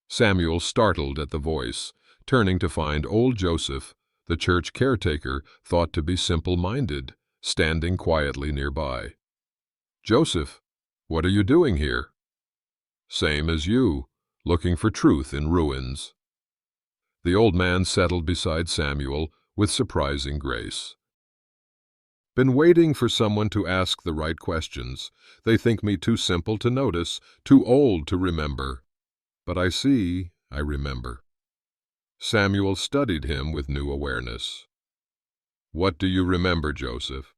Samuel startled at the voice, turning to find old Joseph, the church caretaker thought to be simple-minded, standing quietly nearby. "Joseph, what are you doing here?" "Same as you, looking for truth in ruins." The old man settled beside Samuel with surprising grace. "Been waiting for someone to ask the right questions. They think me too simple to notice, too old to remember. But I see, I remember." Samuel studied him with new awareness. "What do you remember, Joseph?"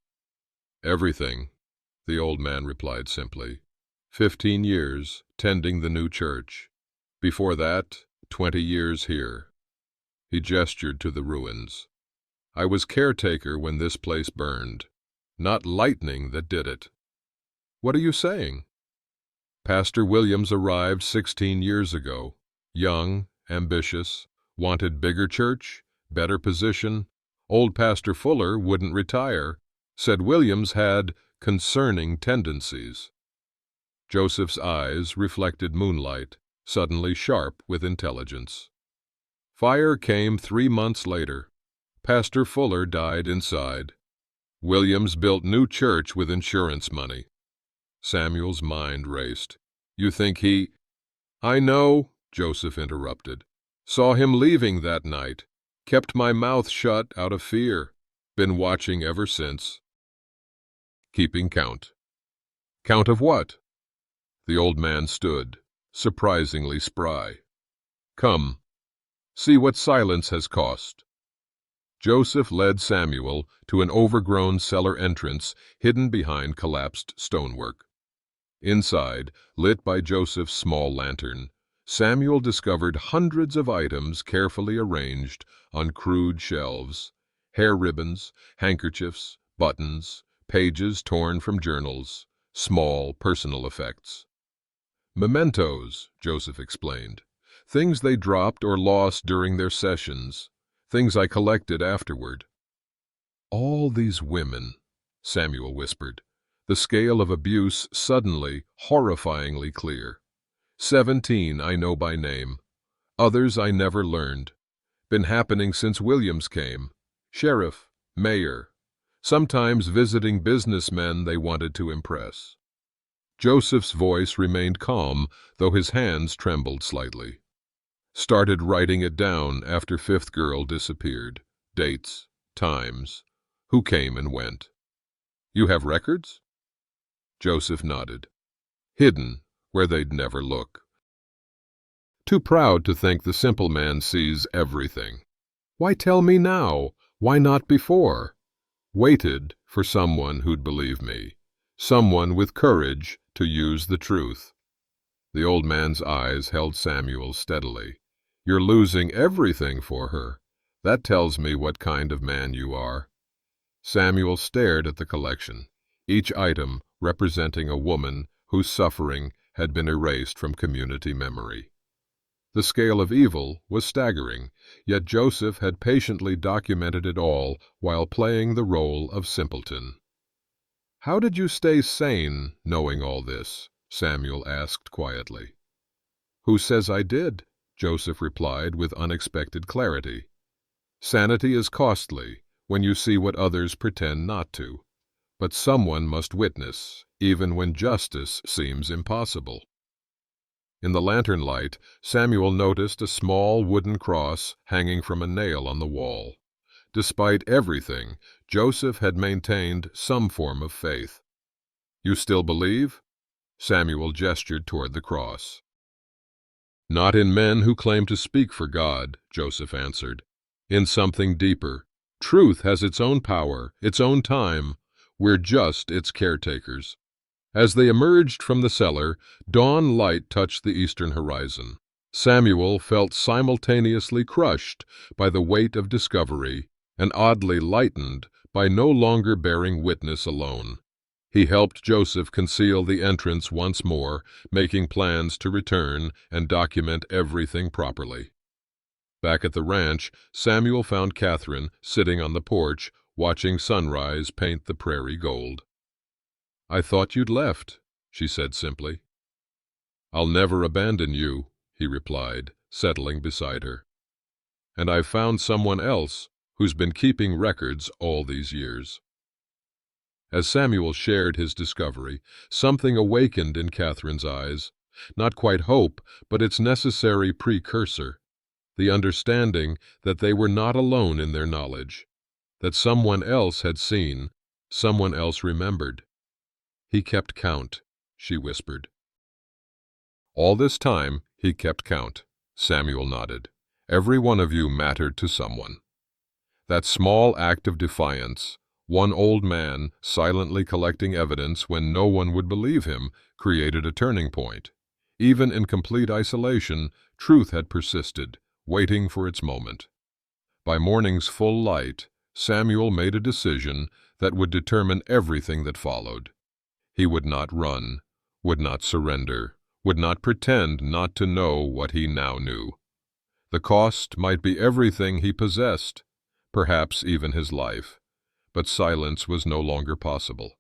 "Everything," the old man replied simply. 15 years tending the new church. Before that, 20 years here. He gestured to the ruins. "I was caretaker when this place burned. Not lightning that did it." "What are you saying?" "Pastor Williams arrived 16 years ago. Young, ambitious, wanted bigger church, better position. Old Pastor Fuller wouldn't retire, said Williams had concerning tendencies." Joseph's eyes reflected moonlight, suddenly sharp with intelligence. "Fire came 3 months later. Pastor Fuller died inside. Williams built new church with insurance money." Samuel's mind raced. "You think he—" "I know," Joseph interrupted. "Saw him leaving that night. Kept my mouth shut out of fear. Been watching ever since." "Keeping count." "Count of what?" The old man stood, surprisingly spry. "Come, see what silence has cost." Joseph led Samuel to an overgrown cellar entrance hidden behind collapsed stonework. Inside, lit by Joseph's small lantern, Samuel discovered hundreds of items carefully arranged on crude shelves: hair ribbons, handkerchiefs, buttons, pages torn from journals, small personal effects. "Mementos," Joseph explained. "Things they dropped or lost during their sessions. Things I collected afterward." "All these women," Samuel whispered. The scale of abuse suddenly, horrifyingly clear. 17 I know by name. Others I never learned. Been happening since Williams came. Sheriff, mayor, sometimes visiting businessmen they wanted to impress. Joseph's voice remained calm, though his hands trembled slightly. Started writing it down after fifth girl disappeared. Dates, times, who came and went. You have records? Joseph nodded. Hidden, where they'd never look. Too proud to think the simple man sees everything. Why tell me now? Why not before? Waited for someone who'd believe me. Someone with courage to use the truth. The old man's eyes held Samuel steadily. You're losing everything for her. That tells me what kind of man you are. Samuel stared at the collection, each item representing a woman whose suffering had been erased from community memory. The scale of evil was staggering, yet Joseph had patiently documented it all while playing the role of simpleton. How did you stay sane, knowing all this? Samuel asked quietly. Who says I did? Joseph replied with unexpected clarity. Sanity is costly when you see what others pretend not to, but someone must witness, even when justice seems impossible. In the lantern light, Samuel noticed a small wooden cross hanging from a nail on the wall. Despite everything, Joseph had maintained some form of faith. You still believe? Samuel gestured toward the cross. Not in men who claim to speak for God, Joseph answered. In something deeper. Truth has its own power, its own time. We're just its caretakers. As they emerged from the cellar, dawn light touched the eastern horizon. Samuel felt simultaneously crushed by the weight of discovery and oddly lightened by no longer bearing witness alone. He helped Joseph conceal the entrance once more, making plans to return and document everything properly. Back at the ranch, Samuel found Catherine sitting on the porch, watching sunrise paint the prairie gold. I thought you'd left, she said simply. I'll never abandon you, he replied, settling beside her. And I've found someone else who's been keeping records all these years. As Samuel shared his discovery, something awakened in Catherine's eyes, not quite hope, but its necessary precursor, the understanding that they were not alone in their knowledge, that someone else had seen, someone else remembered. He kept count, she whispered. All this time, he kept count, Samuel nodded. Every one of you mattered to someone. That small act of defiance, one old man silently collecting evidence when no one would believe him, created a turning point. Even in complete isolation, truth had persisted, waiting for its moment. By morning's full light, Samuel made a decision that would determine everything that followed. He would not run, would not surrender, would not pretend not to know what he now knew. The cost might be everything he possessed, perhaps even his life, but silence was no longer possible.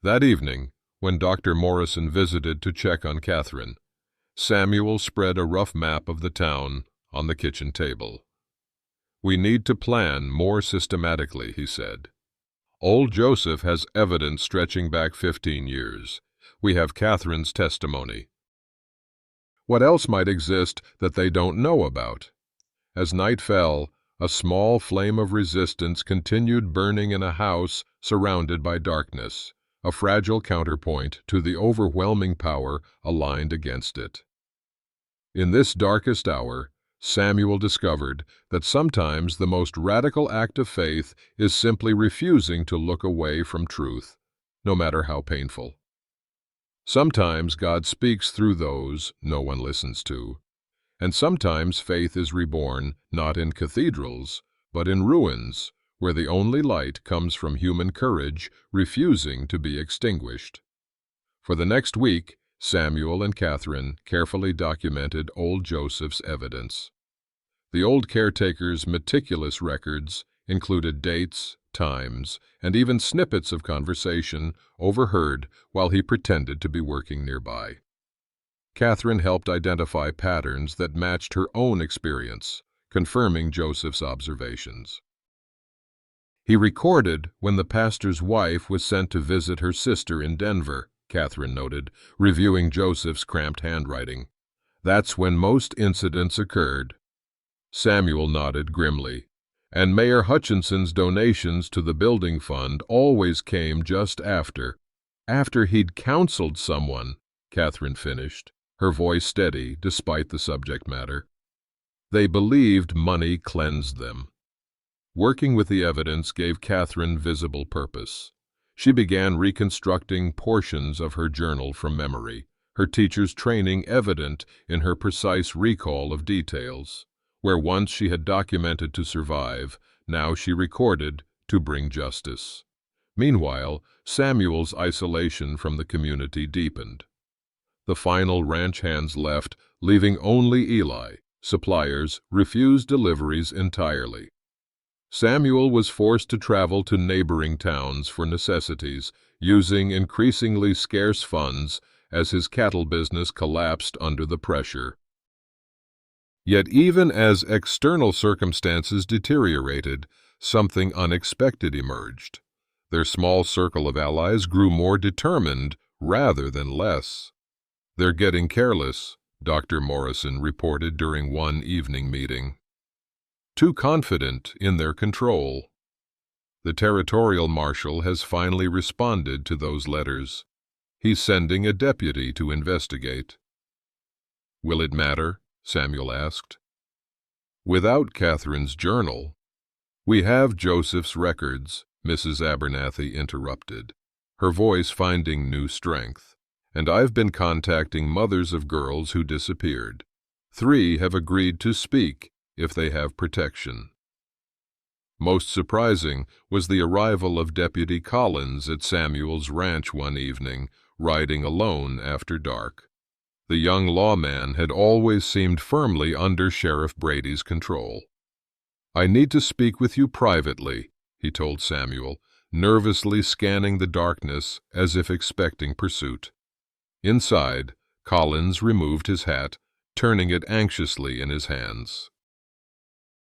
That evening, when Dr. Morrison visited to check on Catherine, Samuel spread a rough map of the town on the kitchen table. We need to plan more systematically, he said. Old Joseph has evidence stretching back 15 years. We have Catherine's testimony. What else might exist that they don't know about? As night fell, a small flame of resistance continued burning in a house surrounded by darkness, a fragile counterpoint to the overwhelming power aligned against it. In this darkest hour, Samuel discovered that sometimes the most radical act of faith is simply refusing to look away from truth, no matter how painful. Sometimes God speaks through those no one listens to, and sometimes faith is reborn not in cathedrals, but in ruins, where the only light comes from human courage refusing to be extinguished. For the next week, Samuel and Catherine carefully documented old Joseph's evidence. The old caretaker's meticulous records included dates, times, and even snippets of conversation overheard while he pretended to be working nearby. Catherine helped identify patterns that matched her own experience, confirming Joseph's observations. He recorded when the pastor's wife was sent to visit her sister in Denver, Catherine noted, reviewing Joseph's cramped handwriting. That's when most incidents occurred. Samuel nodded grimly. And Mayor Hutchinson's donations to the building fund always came just after he'd counseled someone, Catherine finished, her voice steady despite the subject matter. They believed money cleansed them. Working with the evidence gave Catherine visible purpose. She began reconstructing portions of her journal from memory, her teacher's training evident in her precise recall of details. Where once she had documented to survive, now she recorded to bring justice. Meanwhile, Samuel's isolation from the community deepened. The final ranch hands left, leaving only Eli. Suppliers refused deliveries entirely. Samuel was forced to travel to neighboring towns for necessities, using increasingly scarce funds as his cattle business collapsed under the pressure. Yet even as external circumstances deteriorated, something unexpected emerged. Their small circle of allies grew more determined rather than less. "They're getting careless," Dr. Morrison reported during one evening meeting. "Too confident in their control." The territorial marshal has finally responded to those letters. He's sending a deputy to investigate. "Will it matter?" Samuel asked. "Without Catherine's journal." "We have Joseph's records," Mrs. Abernathy interrupted, her voice finding new strength. "And I've been contacting mothers of girls who disappeared. 3 have agreed to speak if they have protection." Most surprising was the arrival of Deputy Collins at Samuel's ranch one evening, riding alone after dark. The young lawman had always seemed firmly under Sheriff Brady's control. "I need to speak with you privately," he told Samuel, nervously scanning the darkness as if expecting pursuit. Inside, Collins removed his hat, turning it anxiously in his hands.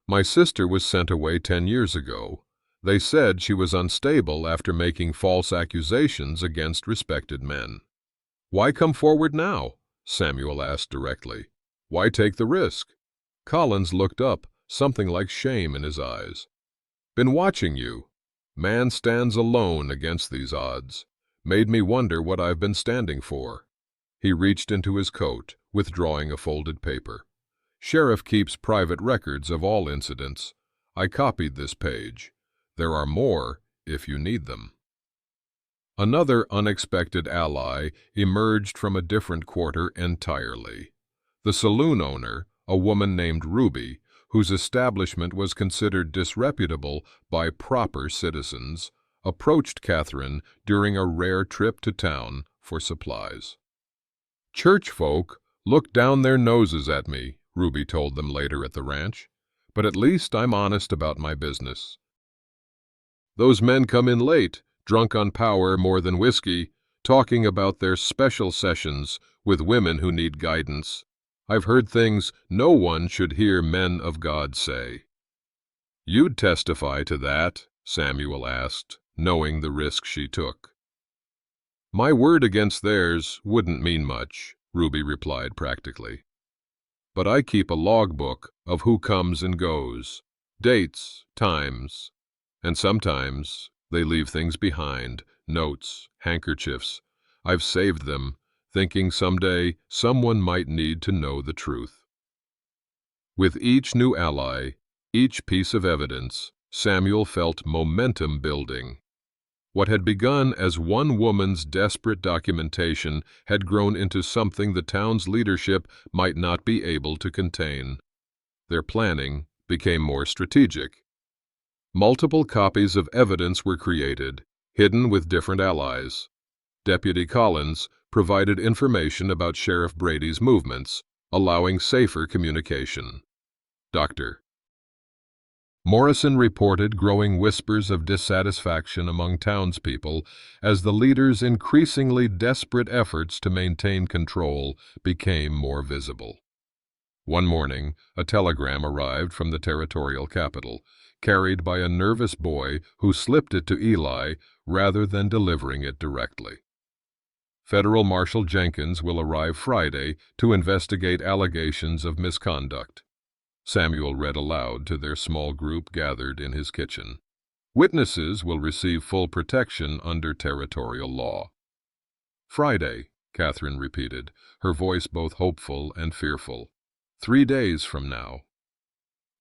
"My sister was sent away 10 years ago. They said she was unstable after making false accusations against respected men." "Why come forward now?" Samuel asked directly. "Why take the risk?" Collins looked up, something like shame in his eyes. "Been watching you. Man stands alone against these odds. Made me wonder what I've been standing for." He reached into his coat, withdrawing a folded paper. "Sheriff keeps private records of all incidents. I copied this page. There are more if you need them." Another unexpected ally emerged from a different quarter entirely. The saloon owner, a woman named Ruby, whose establishment was considered disreputable by proper citizens, approached Catherine during a rare trip to town for supplies. "Church folk look down their noses at me," Ruby told them later at the ranch, "but at least I'm honest about my business. Those men come in late, drunk on power more than whiskey, talking about their special sessions with women who need guidance. I've heard things no one should hear men of God say." "You'd testify to that?" Samuel asked, knowing the risk she took. "My word against theirs wouldn't mean much," Ruby replied practically. "But I keep a logbook of who comes and goes, dates, times, and sometimes they leave things behind, notes, handkerchiefs. I've saved them, thinking someday someone might need to know the truth." With each new ally, each piece of evidence, Samuel felt momentum building. What had begun as one woman's desperate documentation had grown into something the town's leadership might not be able to contain. Their planning became more strategic. Multiple copies of evidence were created, hidden with different allies. Deputy Collins provided information about Sheriff Brady's movements, allowing safer communication. Dr. Morrison reported growing whispers of dissatisfaction among townspeople as the leader's increasingly desperate efforts to maintain control became more visible. One morning, a telegram arrived from the territorial capital, carried by a nervous boy who slipped it to Eli rather than delivering it directly. Federal Marshal Jenkins will arrive Friday to investigate allegations of misconduct. Samuel read aloud to their small group gathered in his kitchen. Witnesses will receive full protection under territorial law. Friday, Catherine repeated, her voice both hopeful and fearful. 3 days from now.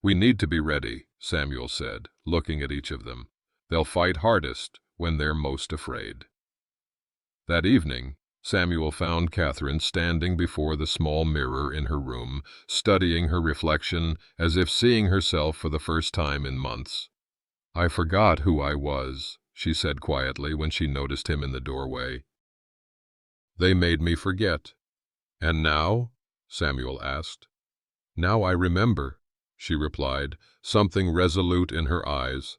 We need to be ready, Samuel said, looking at each of them. They'll fight hardest when they're most afraid. That evening, Samuel found Catherine standing before the small mirror in her room, studying her reflection as if seeing herself for the first time in months. I forgot who I was, she said quietly when she noticed him in the doorway. They made me forget. And now? Samuel asked. Now I remember, she replied, something resolute in her eyes.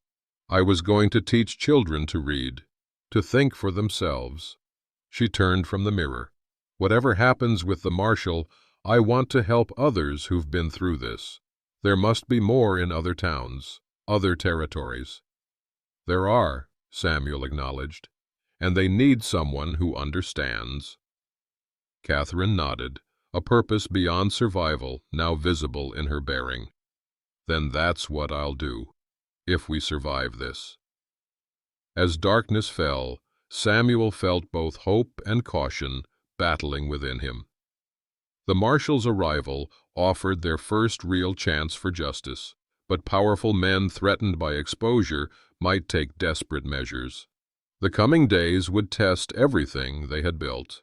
I was going to teach children to read, to think for themselves. She turned from the mirror. Whatever happens with the marshal, I want to help others who've been through this. There must be more in other towns, other territories. There are, Samuel acknowledged, and they need someone who understands. Catherine nodded, a purpose beyond survival now visible in her bearing. Then that's what I'll do, if we survive this. As darkness fell, Samuel felt both hope and caution battling within him. The marshal's arrival offered their first real chance for justice, but powerful men threatened by exposure might take desperate measures. The coming days would test everything they had built.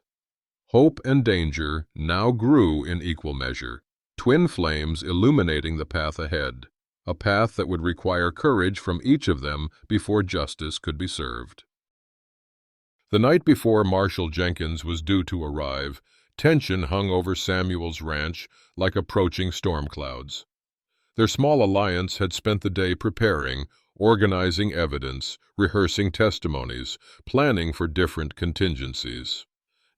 Hope and danger now grew in equal measure, twin flames illuminating the path ahead, a path that would require courage from each of them before justice could be served. The night before Marshal Jenkins was due to arrive, tension hung over Samuel's ranch like approaching storm clouds. Their small alliance had spent the day preparing, organizing evidence, rehearsing testimonies, planning for different contingencies.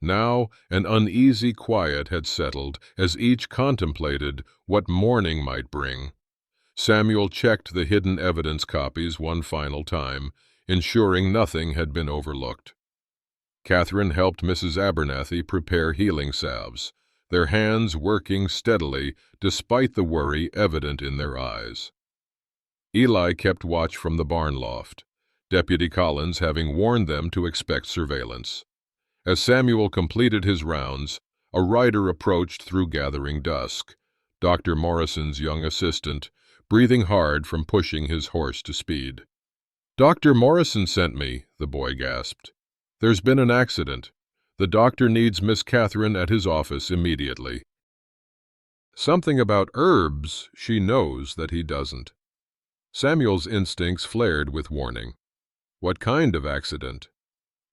Now an uneasy quiet had settled as each contemplated what morning might bring. Samuel checked the hidden evidence copies one final time, ensuring nothing had been overlooked. Catherine helped Mrs. Abernathy prepare healing salves, their hands working steadily despite the worry evident in their eyes. Eli kept watch from the barn loft, Deputy Collins having warned them to expect surveillance. As Samuel completed his rounds, a rider approached through gathering dusk, Dr. Morrison's young assistant, breathing hard from pushing his horse to speed. "Dr. Morrison sent me," the boy gasped. "There's been an accident. The doctor needs Miss Catherine at his office immediately." Something about herbs she knows that he doesn't. Samuel's instincts flared with warning. "What kind of accident?"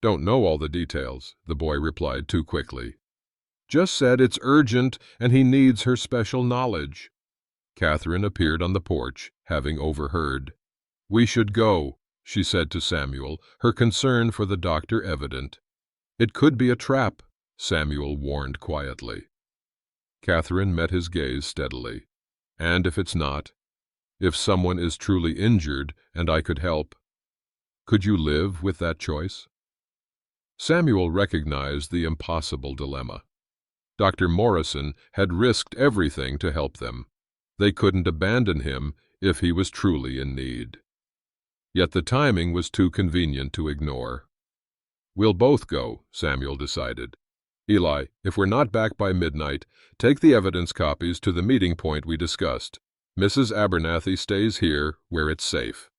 "Don't know all the details," the boy replied too quickly. "Just said it's urgent and he needs her special knowledge." Catherine appeared on the porch, having overheard. "We should go," she said to Samuel, her concern for the doctor evident. "It could be a trap," Samuel warned quietly. Catherine met his gaze steadily. "And if it's not? If someone is truly injured and I could help? Could you live with that choice?" Samuel recognized the impossible dilemma. Dr. Morrison had risked everything to help them. They couldn't abandon him if he was truly in need. Yet the timing was too convenient to ignore. "We'll both go," Samuel decided. "Eli, if we're not back by midnight, take the evidence copies to the meeting point we discussed. Mrs. Abernathy stays here where it's safe."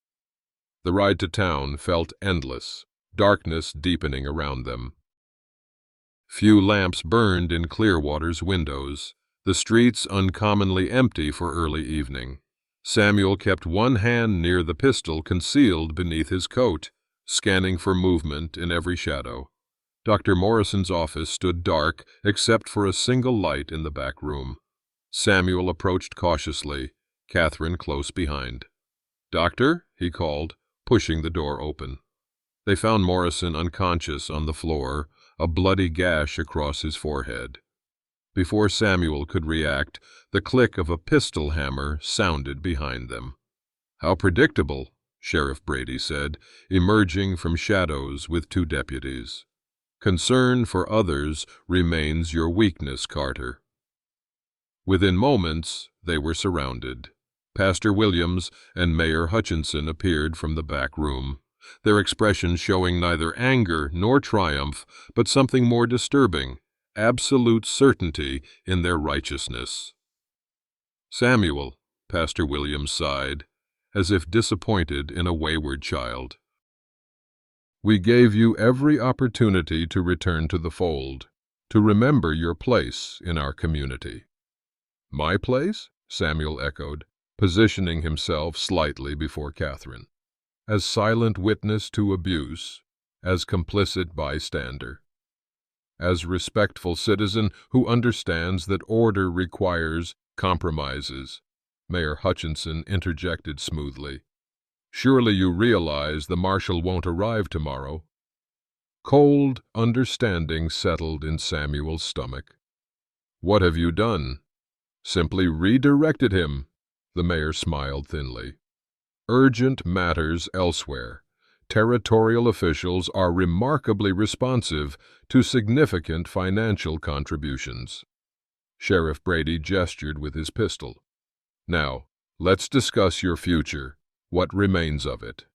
The ride to town felt endless, darkness deepening around them. Few lamps burned in Clearwater's windows, the streets uncommonly empty for early evening. Samuel kept one hand near the pistol concealed beneath his coat, scanning for movement in every shadow. Dr. Morrison's office stood dark except for a single light in the back room. Samuel approached cautiously, Catherine close behind. "Doctor," he called, pushing the door open. They found Morrison unconscious on the floor, a bloody gash across his forehead. Before Samuel could react, the click of a pistol hammer sounded behind them. "How predictable," Sheriff Brady said, emerging from shadows with two deputies. "Concern for others remains your weakness, Carter." Within moments, they were surrounded. Pastor Williams and Mayor Hutchinson appeared from the back room, their expressions showing neither anger nor triumph, but something more disturbing, absolute certainty in their righteousness. "Samuel," Pastor Williams sighed, as if disappointed in a wayward child. "We gave you every opportunity to return to the fold, to remember your place in our community." "My place?" Samuel echoed, positioning himself slightly before Catherine. "As silent witness to abuse, as complicit bystander, as respectful citizen who understands that order requires compromises," Mayor Hutchinson interjected smoothly. "Surely you realize the marshal won't arrive tomorrow." Cold understanding settled in Samuel's stomach. "What have you done?" "Simply redirected him," the mayor smiled thinly. "Urgent matters elsewhere. Territorial officials are remarkably responsive to significant financial contributions." Sheriff Brady gestured with his pistol. "Now, let's discuss your future, what remains of it."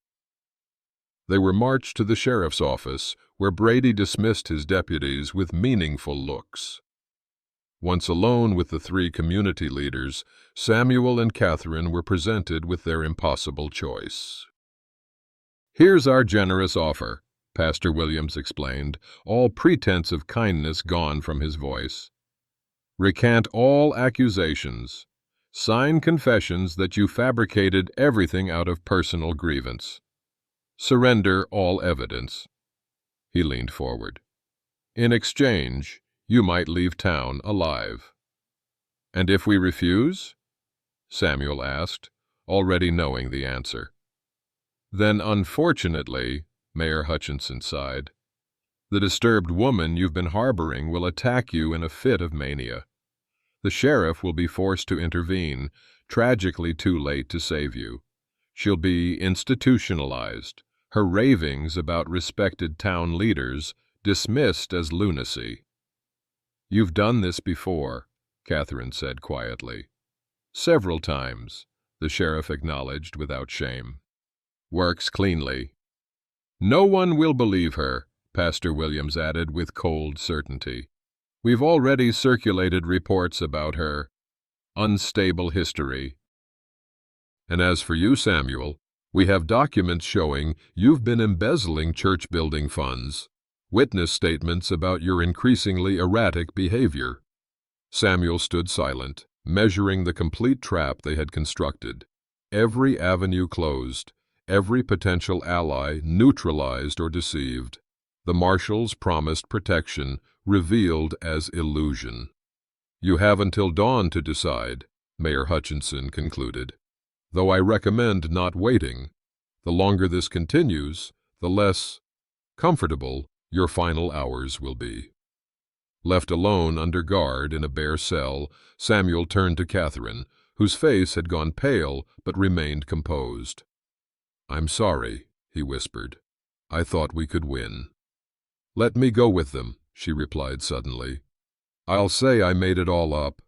They were marched to the sheriff's office, where Brady dismissed his deputies with meaningful looks. Once alone with the three community leaders, Samuel and Catherine were presented with their impossible choice. "Here's our generous offer," Pastor Williams explained, all pretense of kindness gone from his voice. "Recant all accusations. Sign confessions that you fabricated everything out of personal grievance. Surrender all evidence." He leaned forward. "In exchange, you might leave town alive." "And if we refuse?" Samuel asked, already knowing the answer. "Then, unfortunately," Mayor Hutchinson sighed, "the disturbed woman you've been harboring will attack you in a fit of mania. The sheriff will be forced to intervene, tragically too late to save you. She'll be institutionalized, her ravings about respected town leaders dismissed as lunacy." "You've done this before," Catherine said quietly. "Several times," the sheriff acknowledged without shame. "Works cleanly." "No one will believe her," Pastor Williams added with cold certainty. "We've already circulated reports about her unstable history. And as for you, Samuel, we have documents showing you've been embezzling church-building funds, witness statements about your increasingly erratic behavior." Samuel stood silent, measuring the complete trap they had constructed. Every avenue closed, every potential ally neutralized or deceived. The marshal's promised protection revealed as illusion. "You have until dawn to decide," Mayor Hutchinson concluded. "Though I recommend not waiting. The longer this continues, the less comfortable your final hours will be." Left alone under guard in a bare cell, Samuel turned to Catherine, whose face had gone pale but remained composed. "I'm sorry," he whispered. "I thought we could win." "Let me go with them," she replied suddenly. "I'll say I made it all up.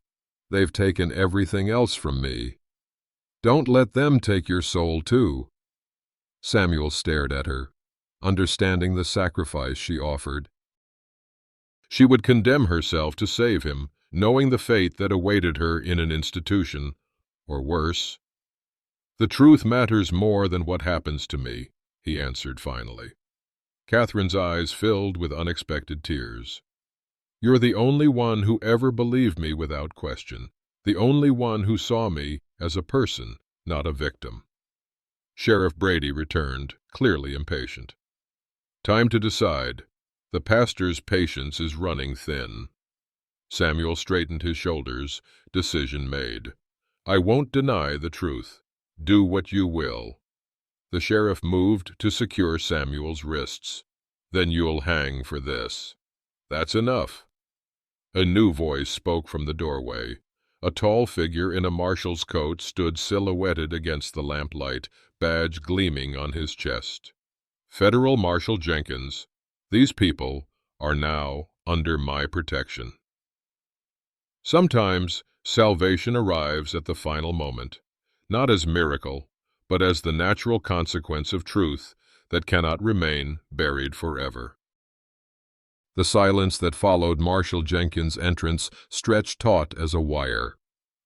They've taken everything else from me. Don't let them take your soul, too." Samuel stared at her, understanding the sacrifice she offered. She would condemn herself to save him, knowing the fate that awaited her in an institution, or worse. "The truth matters more than what happens to me," he answered finally. Catherine's eyes filled with unexpected tears. "You're the only one who ever believed me without question, the only one who saw me as a person, not a victim." Sheriff Brady returned, clearly impatient. "Time to decide. The pastor's patience is running thin." Samuel straightened his shoulders, decision made. "I won't deny the truth. Do what you will." The sheriff moved to secure Samuel's wrists. "Then you'll hang for this." "That's enough." A new voice spoke from the doorway. A tall figure in a marshal's coat stood silhouetted against the lamplight, badge gleaming on his chest. "Federal Marshal Jenkins, these people are now under my protection." Sometimes salvation arrives at the final moment, not as miracle, but as the natural consequence of truth that cannot remain buried forever. The silence that followed Marshal Jenkins' entrance stretched taut as a wire.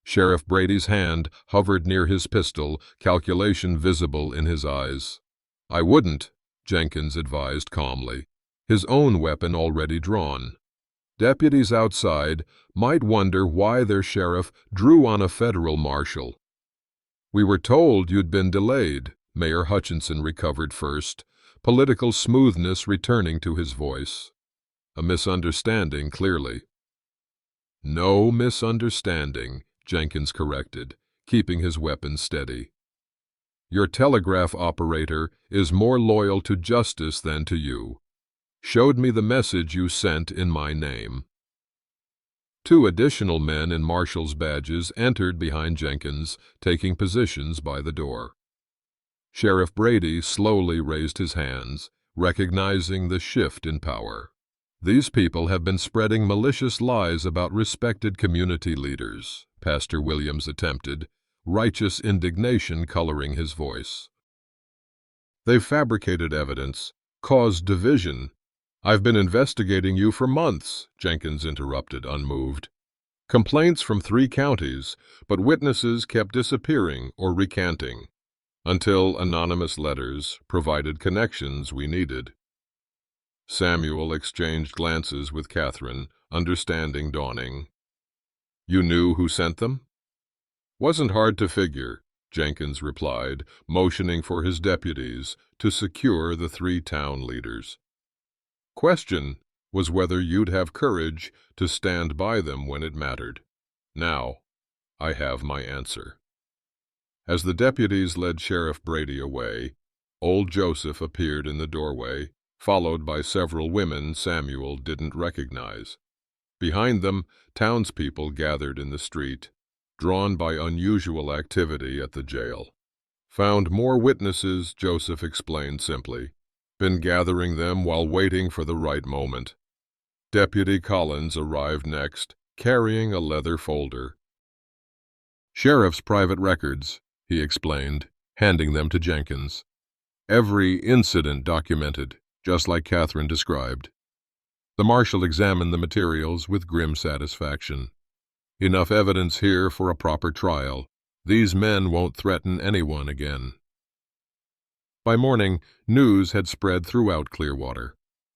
Sheriff Brady's hand hovered near his pistol, calculation visible in his eyes. "I wouldn't," Jenkins advised calmly, his own weapon already drawn. Deputies outside might wonder why their sheriff drew on a federal marshal. "We were told you'd been delayed," Mayor Hutchinson recovered first, political smoothness returning to his voice. "A misunderstanding, clearly." "No misunderstanding," Jenkins corrected, keeping his weapon steady. "Your telegraph operator is more loyal to justice than to you. Showed me the message you sent in my name." Two additional men in marshal's badges entered behind Jenkins, taking positions by the door. Sheriff Brady slowly raised his hands, recognizing the shift in power. "These people have been spreading malicious lies about respected community leaders," Pastor Williams attempted, righteous indignation coloring his voice. "They've fabricated evidence, caused division." "I've been investigating you for months," Jenkins interrupted, unmoved. "Complaints from 3 counties, but witnesses kept disappearing or recanting, until anonymous letters provided connections we needed." Samuel exchanged glances with Catherine, understanding dawning. "You knew who sent them?" "Wasn't hard to figure," Jenkins replied, motioning for his deputies to secure the 3 town leaders. "Question was whether you'd have courage to stand by them when it mattered. Now, I have my answer." As the deputies led Sheriff Brady away, old Joseph appeared in the doorway, followed by several women Samuel didn't recognize. Behind them, townspeople gathered in the street, drawn by unusual activity at the jail. "Found more witnesses," Joseph explained simply. "Been gathering them while waiting for the right moment." Deputy Collins arrived next, carrying a leather folder. "Sheriff's private records," he explained, handing them to Jenkins. "Every incident documented, just like Catherine described." The marshal examined the materials with grim satisfaction. "Enough evidence here for a proper trial. These men won't threaten anyone again." By morning, news had spread throughout Clearwater.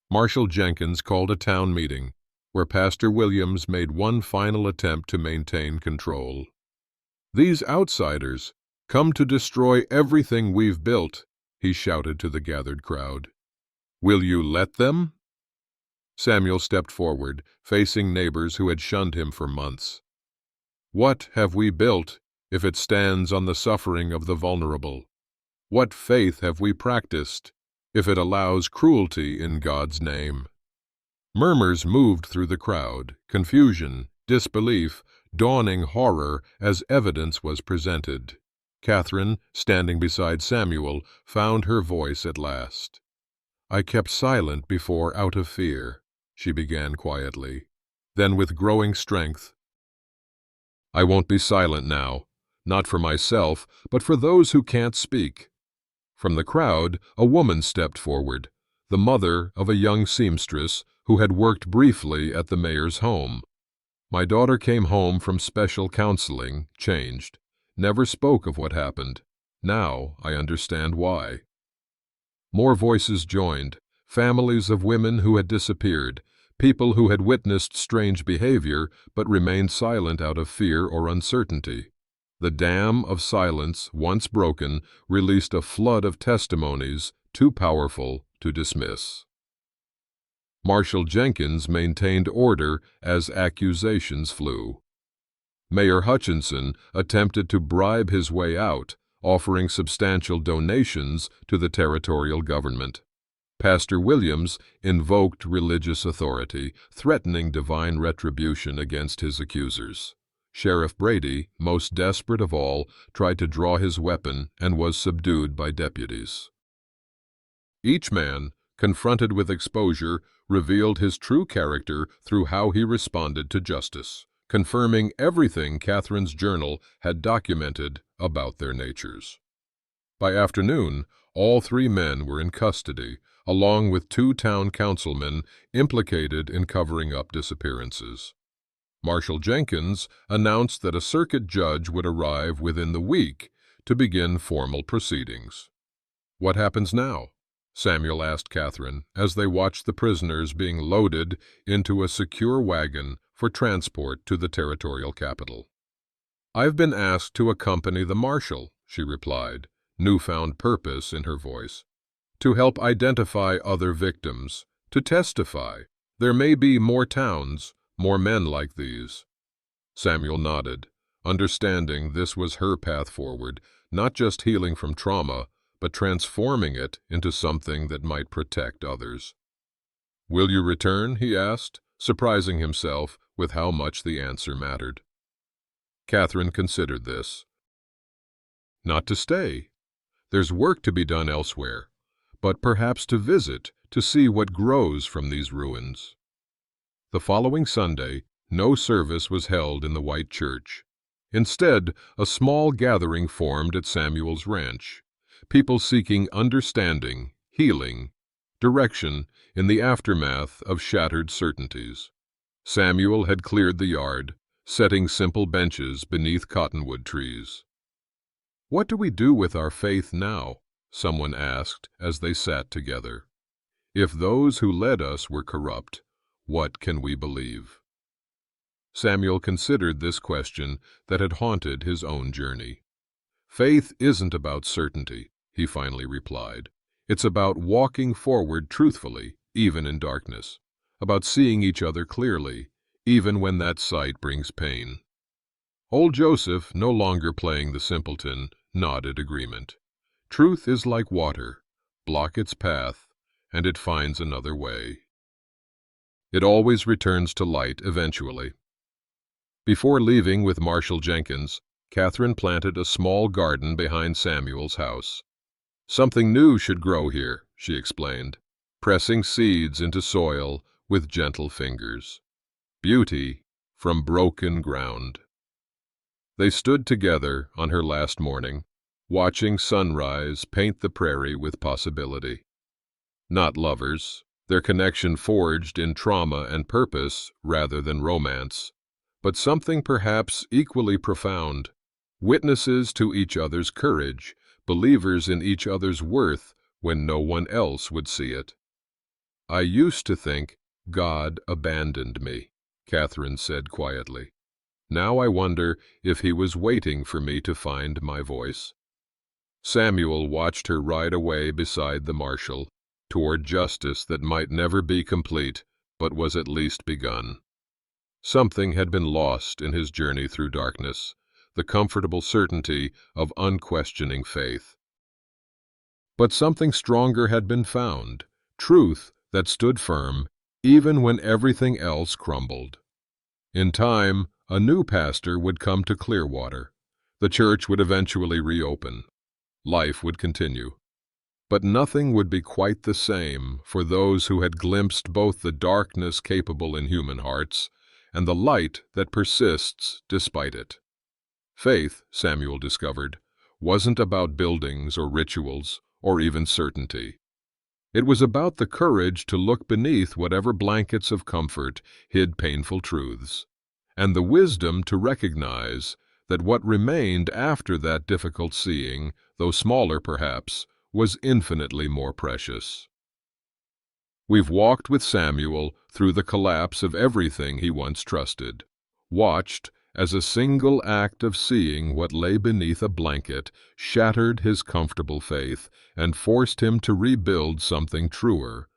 Marshal Jenkins called a town meeting, where Pastor Williams made one final attempt to maintain control. "These outsiders come to destroy everything we've built," he shouted to the gathered crowd. "Will you let them?" Samuel stepped forward, facing neighbors who had shunned him for months. "What have we built if it stands on the suffering of the vulnerable? What faith have we practiced if it allows cruelty in God's name?" Murmurs moved through the crowd, confusion, disbelief, dawning horror as evidence was presented. Catherine, standing beside Samuel, found her voice at last. "I kept silent before out of fear," she began quietly. Then with growing strength, "I won't be silent now, not for myself, but for those who can't speak." From the crowd, a woman stepped forward, the mother of a young seamstress who had worked briefly at the mayor's home. "My daughter came home from special counseling, changed, never spoke of what happened. Now I understand why." More voices joined, families of women who had disappeared, people who had witnessed strange behavior but remained silent out of fear or uncertainty. The dam of silence, once broken, released a flood of testimonies too powerful to dismiss. Marshal Jenkins maintained order as accusations flew. Mayor Hutchinson attempted to bribe his way out, offering substantial donations to the territorial government. Pastor Williams invoked religious authority, threatening divine retribution against his accusers. Sheriff Brady, most desperate of all, tried to draw his weapon and was subdued by deputies. Each man, confronted with exposure, revealed his true character through how he responded to justice, confirming everything Catherine's journal had documented about their natures. By afternoon, all three men were in custody, along with 2 town councilmen implicated in covering up disappearances. Marshal Jenkins announced that a circuit judge would arrive within the week to begin formal proceedings. "What happens now?" Samuel asked Catherine as they watched the prisoners being loaded into a secure wagon for transport to the territorial capital. "I've been asked to accompany the marshal," she replied, newfound purpose in her voice, "to help identify other victims, to testify. There may be more towns, more men like these." Samuel nodded, understanding this was her path forward, not just healing from trauma, but transforming it into something that might protect others. "Will you return?" he asked, surprising himself with how much the answer mattered. Catherine considered this. "Not to stay. There's work to be done elsewhere, but perhaps to visit, to see what grows from these ruins." The following Sunday, no service was held in the White Church. Instead, a small gathering formed at Samuel's ranch, people seeking understanding, healing, direction in the aftermath of shattered certainties. Samuel had cleared the yard, setting simple benches beneath cottonwood trees. "What do we do with our faith now?" someone asked as they sat together. "If those who led us were corrupt, what can we believe?" Samuel considered this question that had haunted his own journey. "Faith isn't about certainty," he finally replied. "It's about walking forward truthfully, even in darkness, about seeing each other clearly, even when that sight brings pain." Old Joseph, no longer playing the simpleton, nodded agreement. Truth is like water. Block its path, and it finds another way. It always returns to light eventually. Before leaving with Marshal Jenkins, Catherine planted a small garden behind Samuel's house. "Something new should grow here," she explained, pressing seeds into soil with gentle fingers. "Beauty from broken ground." They stood together on her last morning, watching sunrise paint the prairie with possibility. Not lovers, their connection forged in trauma and purpose rather than romance, but something perhaps equally profound, witnesses to each other's courage, believers in each other's worth when no one else would see it. "I used to think God abandoned me," Catherine said quietly. "Now I wonder if he was waiting for me to find my voice." Samuel watched her ride away beside the marshal, toward justice that might never be complete, but was at least begun. Something had been lost in his journey through darkness, the comfortable certainty of unquestioning faith. But something stronger had been found, truth that stood firm, even when everything else crumbled. In time, a new pastor would come to Clearwater. The church would eventually reopen. Life would continue. But nothing would be quite the same for those who had glimpsed both the darkness capable in human hearts and the light that persists despite it. Faith, Samuel discovered, wasn't about buildings or rituals or even certainty. It was about the courage to look beneath whatever blankets of comfort hid painful truths, and the wisdom to recognize that what remained after that difficult seeing, though smaller perhaps, was infinitely more precious. We've walked with Samuel through the collapse of everything he once trusted, watched as a single act of seeing what lay beneath a blanket shattered his comfortable faith and forced him to rebuild something truer.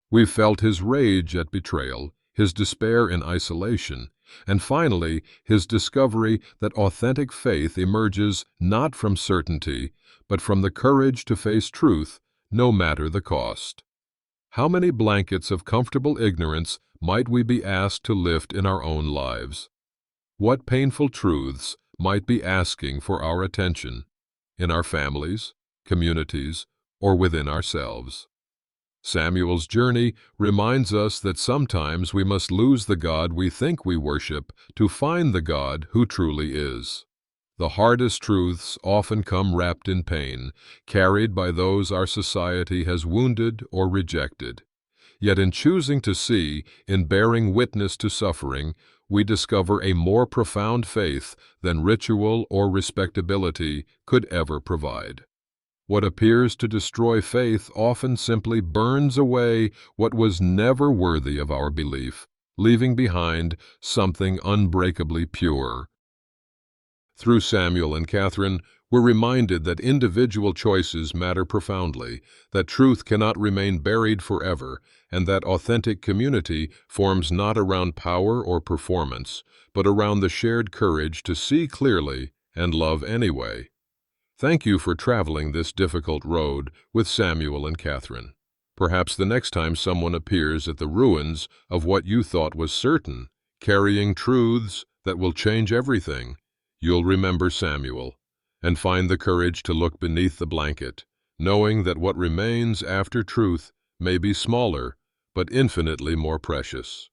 We've felt his rage at betrayal, his despair in isolation, And finally, his discovery that authentic faith emerges not from certainty, but from the courage to face truth, no matter the cost. How many blankets of comfortable ignorance might we be asked to lift in our own lives? What painful truths might be asking for our attention in our families, communities, or within ourselves? Samuel's journey reminds us that sometimes we must lose the God we think we worship to find the God who truly is. The hardest truths often come wrapped in pain, carried by those our society has wounded or rejected. Yet in choosing to see, in bearing witness to suffering, we discover a more profound faith than ritual or respectability could ever provide. What appears to destroy faith often simply burns away what was never worthy of our belief, leaving behind something unbreakably pure. Through Samuel and Catherine, we're reminded that individual choices matter profoundly, that truth cannot remain buried forever, and that authentic community forms not around power or performance, but around the shared courage to see clearly and love anyway. Thank you for traveling this difficult road with Samuel and Catherine. Perhaps the next time someone appears at the ruins of what you thought was certain, carrying truths that will change everything, you'll remember Samuel and find the courage to look beneath the blanket, knowing that what remains after truth may be smaller but infinitely more precious.